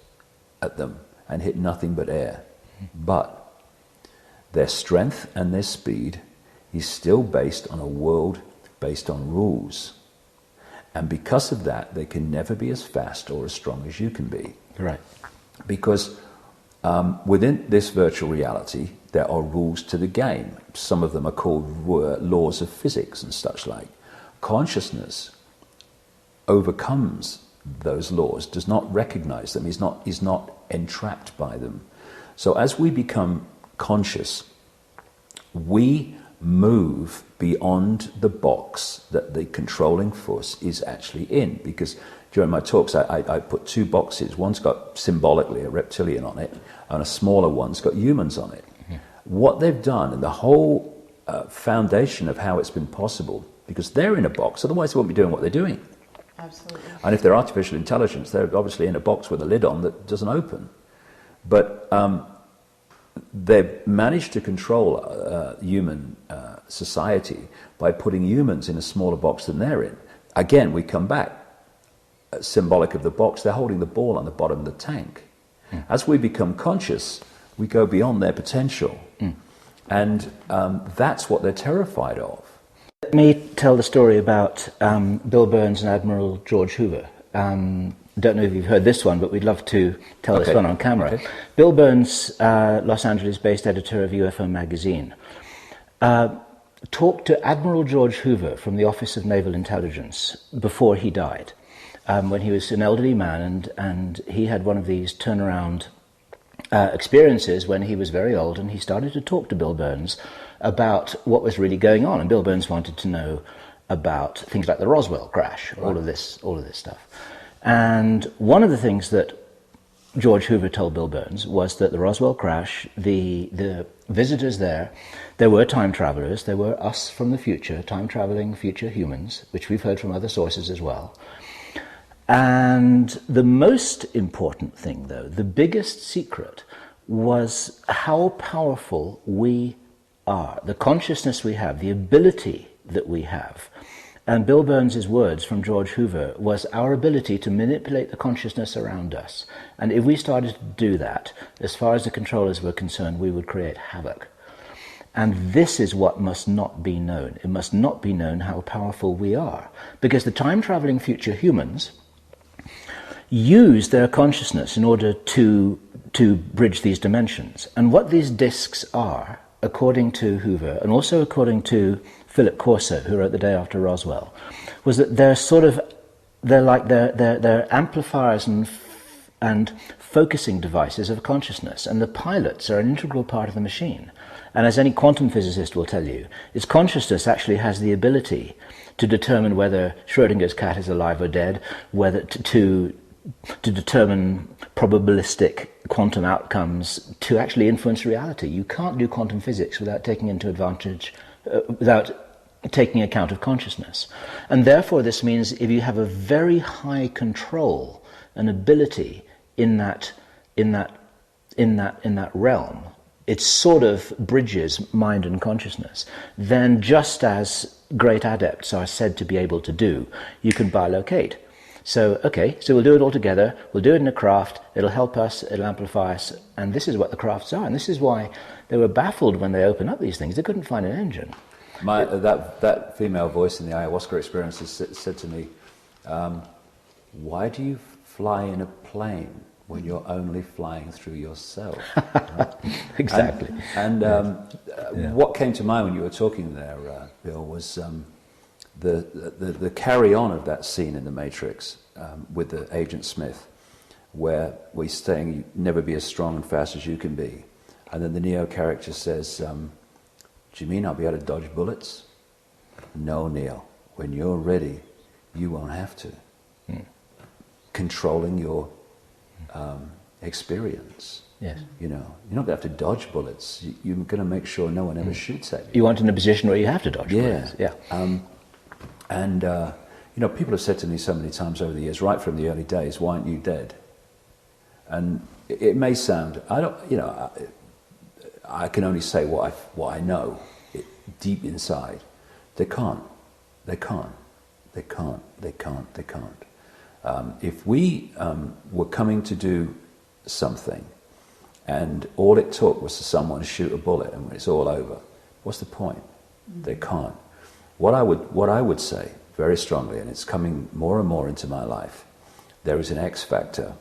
at them and hit nothing but air. But their strength and their speed is still based on a world based on rules. And because of that, they can never be as fast or as strong as you can be. Right. Because within this virtual reality, there are rules to the game. Some of them are called laws of physics and such like. Consciousness overcomes those laws, does not recognize them, is not entrapped by them. So as we become conscious, we move beyond the box that the controlling force is actually in. Because during my talks, I put two boxes. One's got symbolically a reptilian on it, and a smaller one's got humans on it. Mm-hmm. What they've done, and the whole foundation of how it's been possible, because they're in a box, otherwise they won't be doing what they're doing. Absolutely. And if they're artificial intelligence, they're obviously in a box with a lid on that doesn't open. But they've managed to control human society by putting humans in a smaller box than they're in. Again, we come back. Symbolic of the box, they're holding the ball on the bottom of the tank. Mm. As we become conscious, we go beyond their potential. Mm. And that's what they're terrified of. Let me tell the story about Bill Burns and Admiral George Hoover. Don't know if you've heard this one, but we'd love to tell this one on camera. Okay. Bill Burns, Los Angeles-based editor of UFO magazine, talked to Admiral George Hoover from the Office of Naval Intelligence before he died, when he was an elderly man, and he had one of these turnaround experiences when he was very old, and he started to talk to Bill Burns about what was really going on. And Bill Burns wanted to know about things like the Roswell crash, all of this stuff. And one of the things that George Hoover told Bill Burns was that the Roswell crash, the visitors there were time travelers, there were us from the future, time traveling future humans, which we've heard from other sources as well. And the most important thing, though, the biggest secret, was how powerful we are, the consciousness we have, the ability that we have. And Bill Burns' words from George Hoover was our ability to manipulate the consciousness around us. And if we started to do that, as far as the controllers were concerned, we would create havoc. And this is what must not be known. It must not be known how powerful we are. Because the time-traveling future humans use their consciousness in order to bridge these dimensions. And what these discs are, according to Hoover, and also according to Philip Corso, who wrote The Day After Roswell, was that they're amplifiers and focusing devices of consciousness, and the pilots are an integral part of the machine. And as any quantum physicist will tell you, its consciousness actually has the ability to determine whether Schrödinger's cat is alive or dead, whether to determine probabilistic quantum outcomes, to actually influence reality. You can't do quantum physics without taking account of consciousness. And therefore this means if you have a very high control and ability in that realm, it sort of bridges mind and consciousness. Then, just as great adepts are said to be able to do, you can bilocate. So we'll do it all together, we'll do it in a craft, it'll help us, it'll amplify us, and this is what the crafts are. And this is why they were baffled when they opened up these things. They couldn't find an engine. That female voice in the ayahuasca experience said to me, why do you fly in a plane when you're only flying through yourself? Exactly. And what came to mind when you were talking there, Bill, was the carry-on of that scene in The Matrix with the Agent Smith, where we're saying, you never be as strong and fast as you can be. And then the Neo character says, do you mean I'll be able to dodge bullets? No, Neo. When you're ready, you won't have to. Controlling your experience. Yes. You know, you're not going to have to dodge bullets. You're going to make sure no one ever shoots at you. You want in a position where you have to dodge bullets. Yeah. And you know, people have said to me so many times over the years, right from the early days, why aren't you dead? And it may sound, I can only say what I know deep inside. They can't. If we were coming to do something and all it took was for someone to shoot a bullet and it's all over, what's the point? They can't. What I would say very strongly, and it's coming more and more into my life, there is an X factor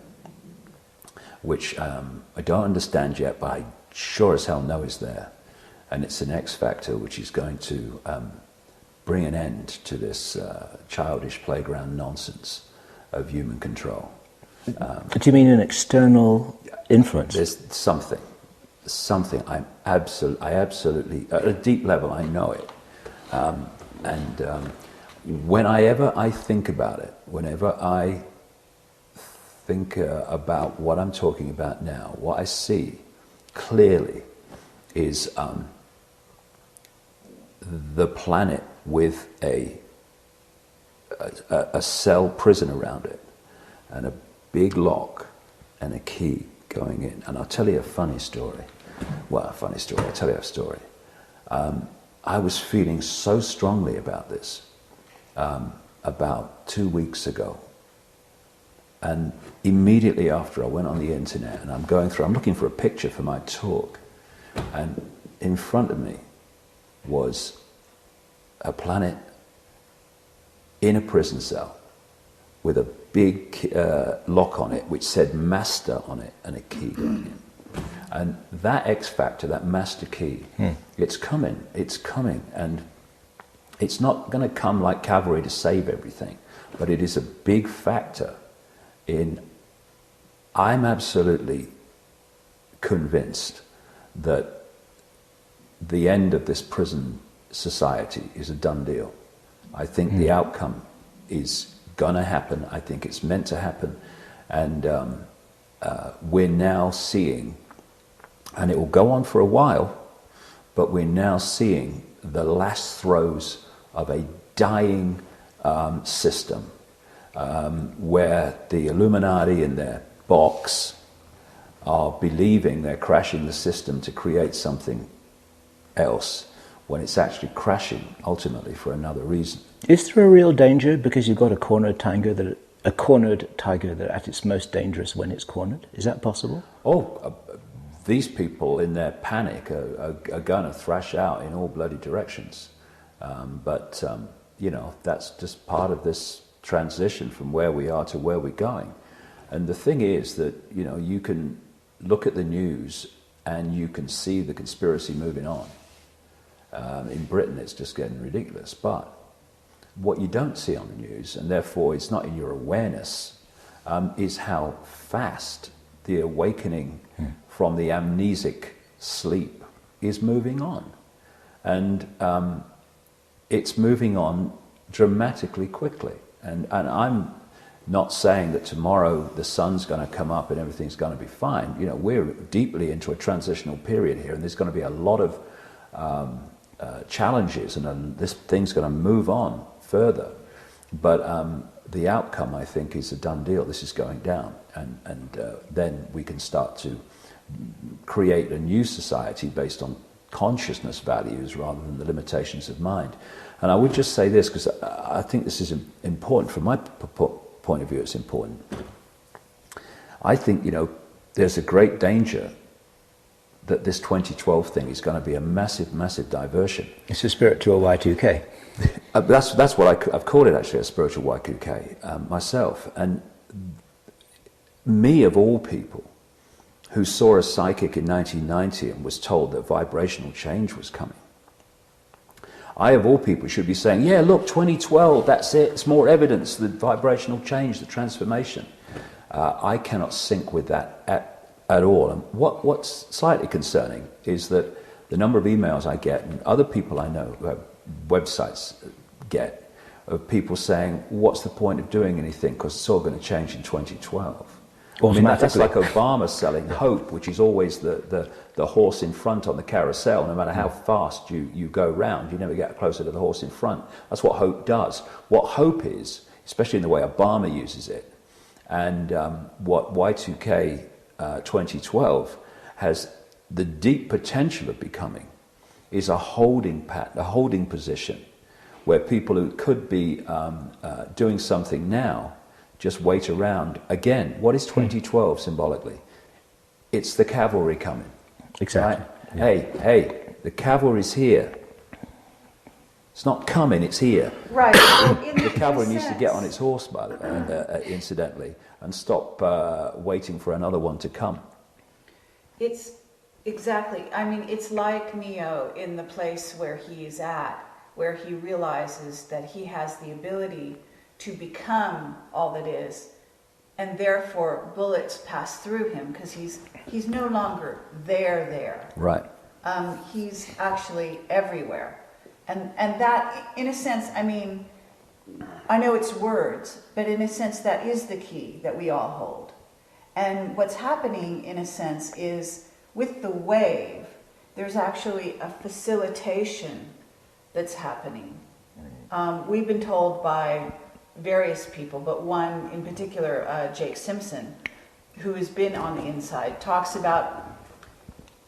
which I don't understand yet, but I sure as hell know is there. And it's an X factor which is going to bring an end to this childish playground nonsense of human control. Do you mean an external influence? There's something. I absolutely, at a deep level, I know it. Whenever I think about it, whenever I think about what I'm talking about now, what I see clearly is the planet with a cell prison around it, and a big lock and a key going in. And I'll tell you a funny story. I'll tell you a story. I was feeling so strongly about this about 2 weeks ago. And immediately after, I went on the internet and I'm looking for a picture for my talk. And in front of me was a planet in a prison cell with a big lock on it which said master on it and a key going in. And that X factor, that master key, it's coming, and it's not going to come like cavalry to save everything, but it is a big factor in, I'm absolutely convinced that the end of this prison society is a done deal. I think the outcome is going to happen. I think it's meant to happen. And we're now seeing, and it will go on for a while, but we're now seeing the last throes of a dying system where the Illuminati in their box are believing they're crashing the system to create something else, when it's actually crashing ultimately for another reason. Is there a real danger because you've got a cornered tiger that at its most dangerous when it's cornered? Is that possible? These people in their panic are going to thrash out in all bloody directions. But that's just part of this transition from where we are to where we're going. And the thing is that, you can look at the news and you can see the conspiracy moving on. In Britain, it's just getting ridiculous. But what you don't see on the news, and therefore it's not in your awareness, is how fast the awakening from the amnesic sleep is moving on. And it's moving on dramatically quickly. And I'm not saying that tomorrow the sun's going to come up and everything's going to be fine. We're deeply into a transitional period here, and there's going to be a lot of challenges, and this thing's going to move on further. But the outcome, I think, is a done deal. This is going down, and then we can start to create a new society based on consciousness values rather than the limitations of mind. And I would just say this, because I think this is important. From my point of view, it's important. I think, there's a great danger that this 2012 thing is going to be a massive, massive diversion. It's a spiritual Y2K. That's what I've called it, actually, a spiritual Y2K myself. And me, of all people, who saw a psychic in 1990 and was told that vibrational change was coming, I, of all people, should be saying, yeah, look, 2012, that's it. It's more evidence, the vibrational change, the transformation. I cannot sync with that at all. And what's slightly concerning is that the number of emails I get, and other people I know who have websites get, of people saying, what's the point of doing anything, because it's all going to change in 2012. I mean, that's like Obama selling hope, which is always the horse in front on the carousel. No matter how fast you go round, you never get closer to the horse in front. That's what hope does. What hope is, especially in the way Obama uses it, and what Y2K 2012 has the deep potential of becoming, is a holding pattern, a holding position, where people who could be doing something now just wait around. Again, what is 2012 symbolically? It's the cavalry coming. Exactly. Right? Yeah. Hey, the cavalry's here. It's not coming, it's here. Right. The cavalry needs to get on its horse, by the way, incidentally, and stop waiting for another one to come. It's exactly. I mean, it's like Neo in the place where he is at, where he realizes that he has the ability to become all that is, and therefore bullets pass through him because he's no longer there. Right. He's actually everywhere, and that, in a sense, I mean, I know it's words, but in a sense that is the key that we all hold. And what's happening, in a sense, is with the wave, there's actually a facilitation that's happening. We've been told by various people, but one in particular, Jake Simpson, who has been on the inside, talks about,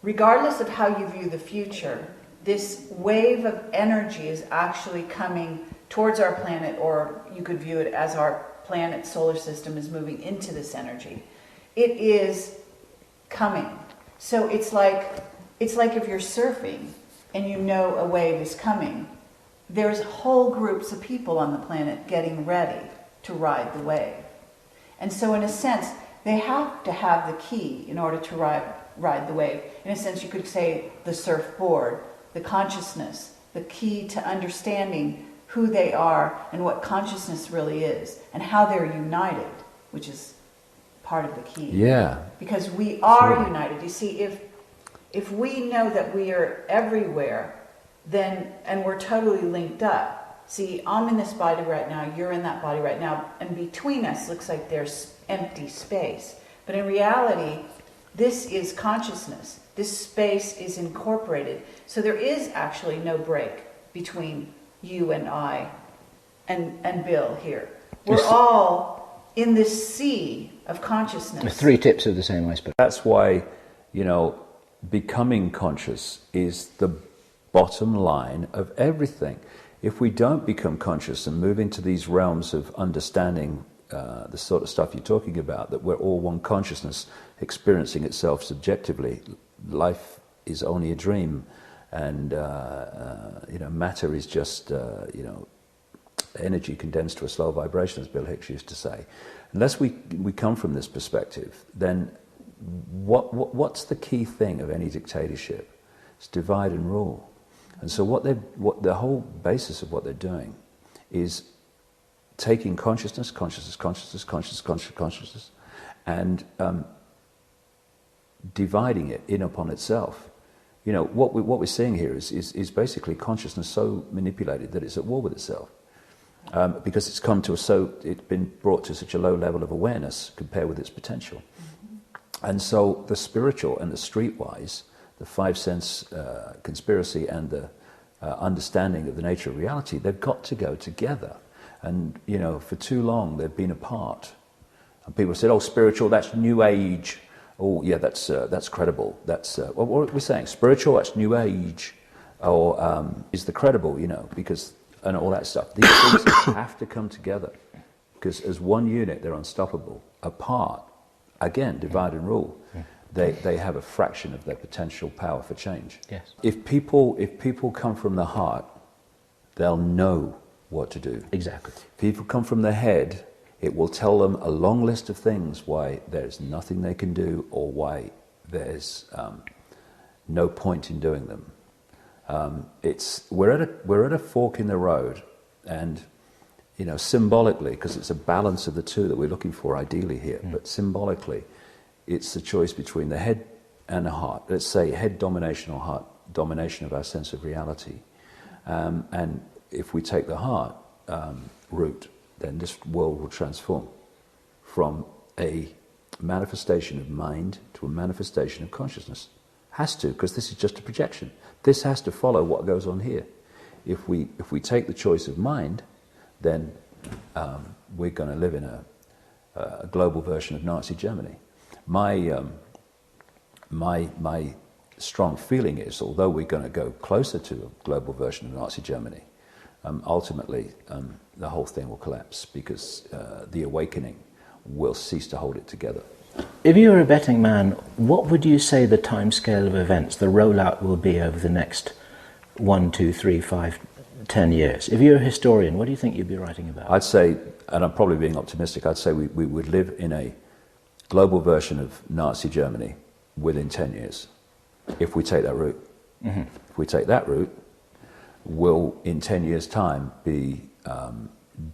regardless of how you view the future, this wave of energy is actually coming towards our planet, or you could view it as our planet solar system is moving into this energy. It is coming. So it's like if you're surfing and you know a wave is coming, there's whole groups of people on the planet getting ready to ride the wave. And so in a sense, they have to have the key in order to ride the wave. In a sense, you could say the surfboard, the consciousness, the key to understanding who they are and what consciousness really is and how they're united, which is part of the key. Yeah. Because we are united. You see, if we know that we are everywhere, then, and we're totally linked up. See, I'm in this body right now, you're in that body right now, and between us looks like there's empty space. But in reality, this is consciousness. This space is incorporated. So there is actually no break between you and I and Bill here. We're all in this sea of consciousness. Three tips of the same iceberg. That's why, becoming conscious is the bottom line of everything. If we don't become conscious and move into these realms of understanding the sort of stuff you're talking about, that we're all one consciousness experiencing itself subjectively, life is only a dream, and matter is just energy condensed to a slow vibration, as Bill Hicks used to say. Unless we come from this perspective, then what's the key thing of any dictatorship? It's divide and rule. And so what the whole basis of what they're doing is taking consciousness, and dividing it in upon itself. What we're seeing here is basically consciousness so manipulated that it's at war with itself, because it's been brought to such a low level of awareness compared with its potential. Mm-hmm. And so the spiritual and the streetwise, the five sense conspiracy and the understanding of the nature of reality, they've got to go together. And for too long they've been apart. And people said, "Oh, spiritual, that's New Age." Oh, yeah, that's credible. That's what we're saying. Spiritual, that's New Age, or is the credible, because and all that stuff. These things have to come together, because as one unit they're unstoppable. Apart, again, divide and rule. They have a fraction of their potential power for change. Yes. If people come from the heart, they'll know what to do. Exactly. If people come from the head, it will tell them a long list of things why there's nothing they can do, or why there's no point in doing them. We're at a fork in the road, and symbolically, because it's a balance of the two that we're looking for ideally here, but symbolically, it's the choice between the head and the heart. Let's say head domination or heart domination of our sense of reality. And if we take the heart route, then this world will transform from a manifestation of mind to a manifestation of consciousness. Has to, because this is just a projection. This has to follow what goes on here. If we take the choice of mind, then we're going to live in a global version of Nazi Germany. My strong feeling is, although we're going to go closer to a global version of Nazi Germany, ultimately the whole thing will collapse, because the awakening will cease to hold it together. If you were a betting man, what would you say the timescale of events, the rollout, will be over the next 1, 2, 3, 5, 10 years? If you're a historian, what do you think you'd be writing about? I'd say, and I'm probably being optimistic, I'd say we would live in a global version of Nazi Germany within 10 years, if we take that route. Mm-hmm. If we take that route, we'll, in 10 years' time, be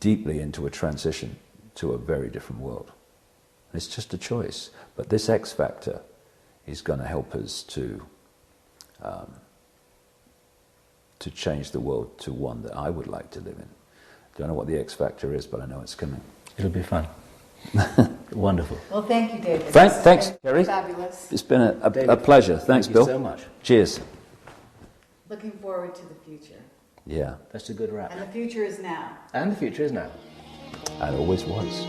deeply into a transition to a very different world. It's just a choice. But this X factor is going to help us to change the world to one that I would like to live in. Don't know what the X factor is, but I know it's coming. It'll be fun. Wonderful. Well, thank you, David. Thanks, Kerry. Fabulous. It's been a pleasure. Thanks, Bill. Thank you so much. Cheers. Looking forward to the future. Yeah. That's a good wrap. And the future is now. And the future is now. And always was.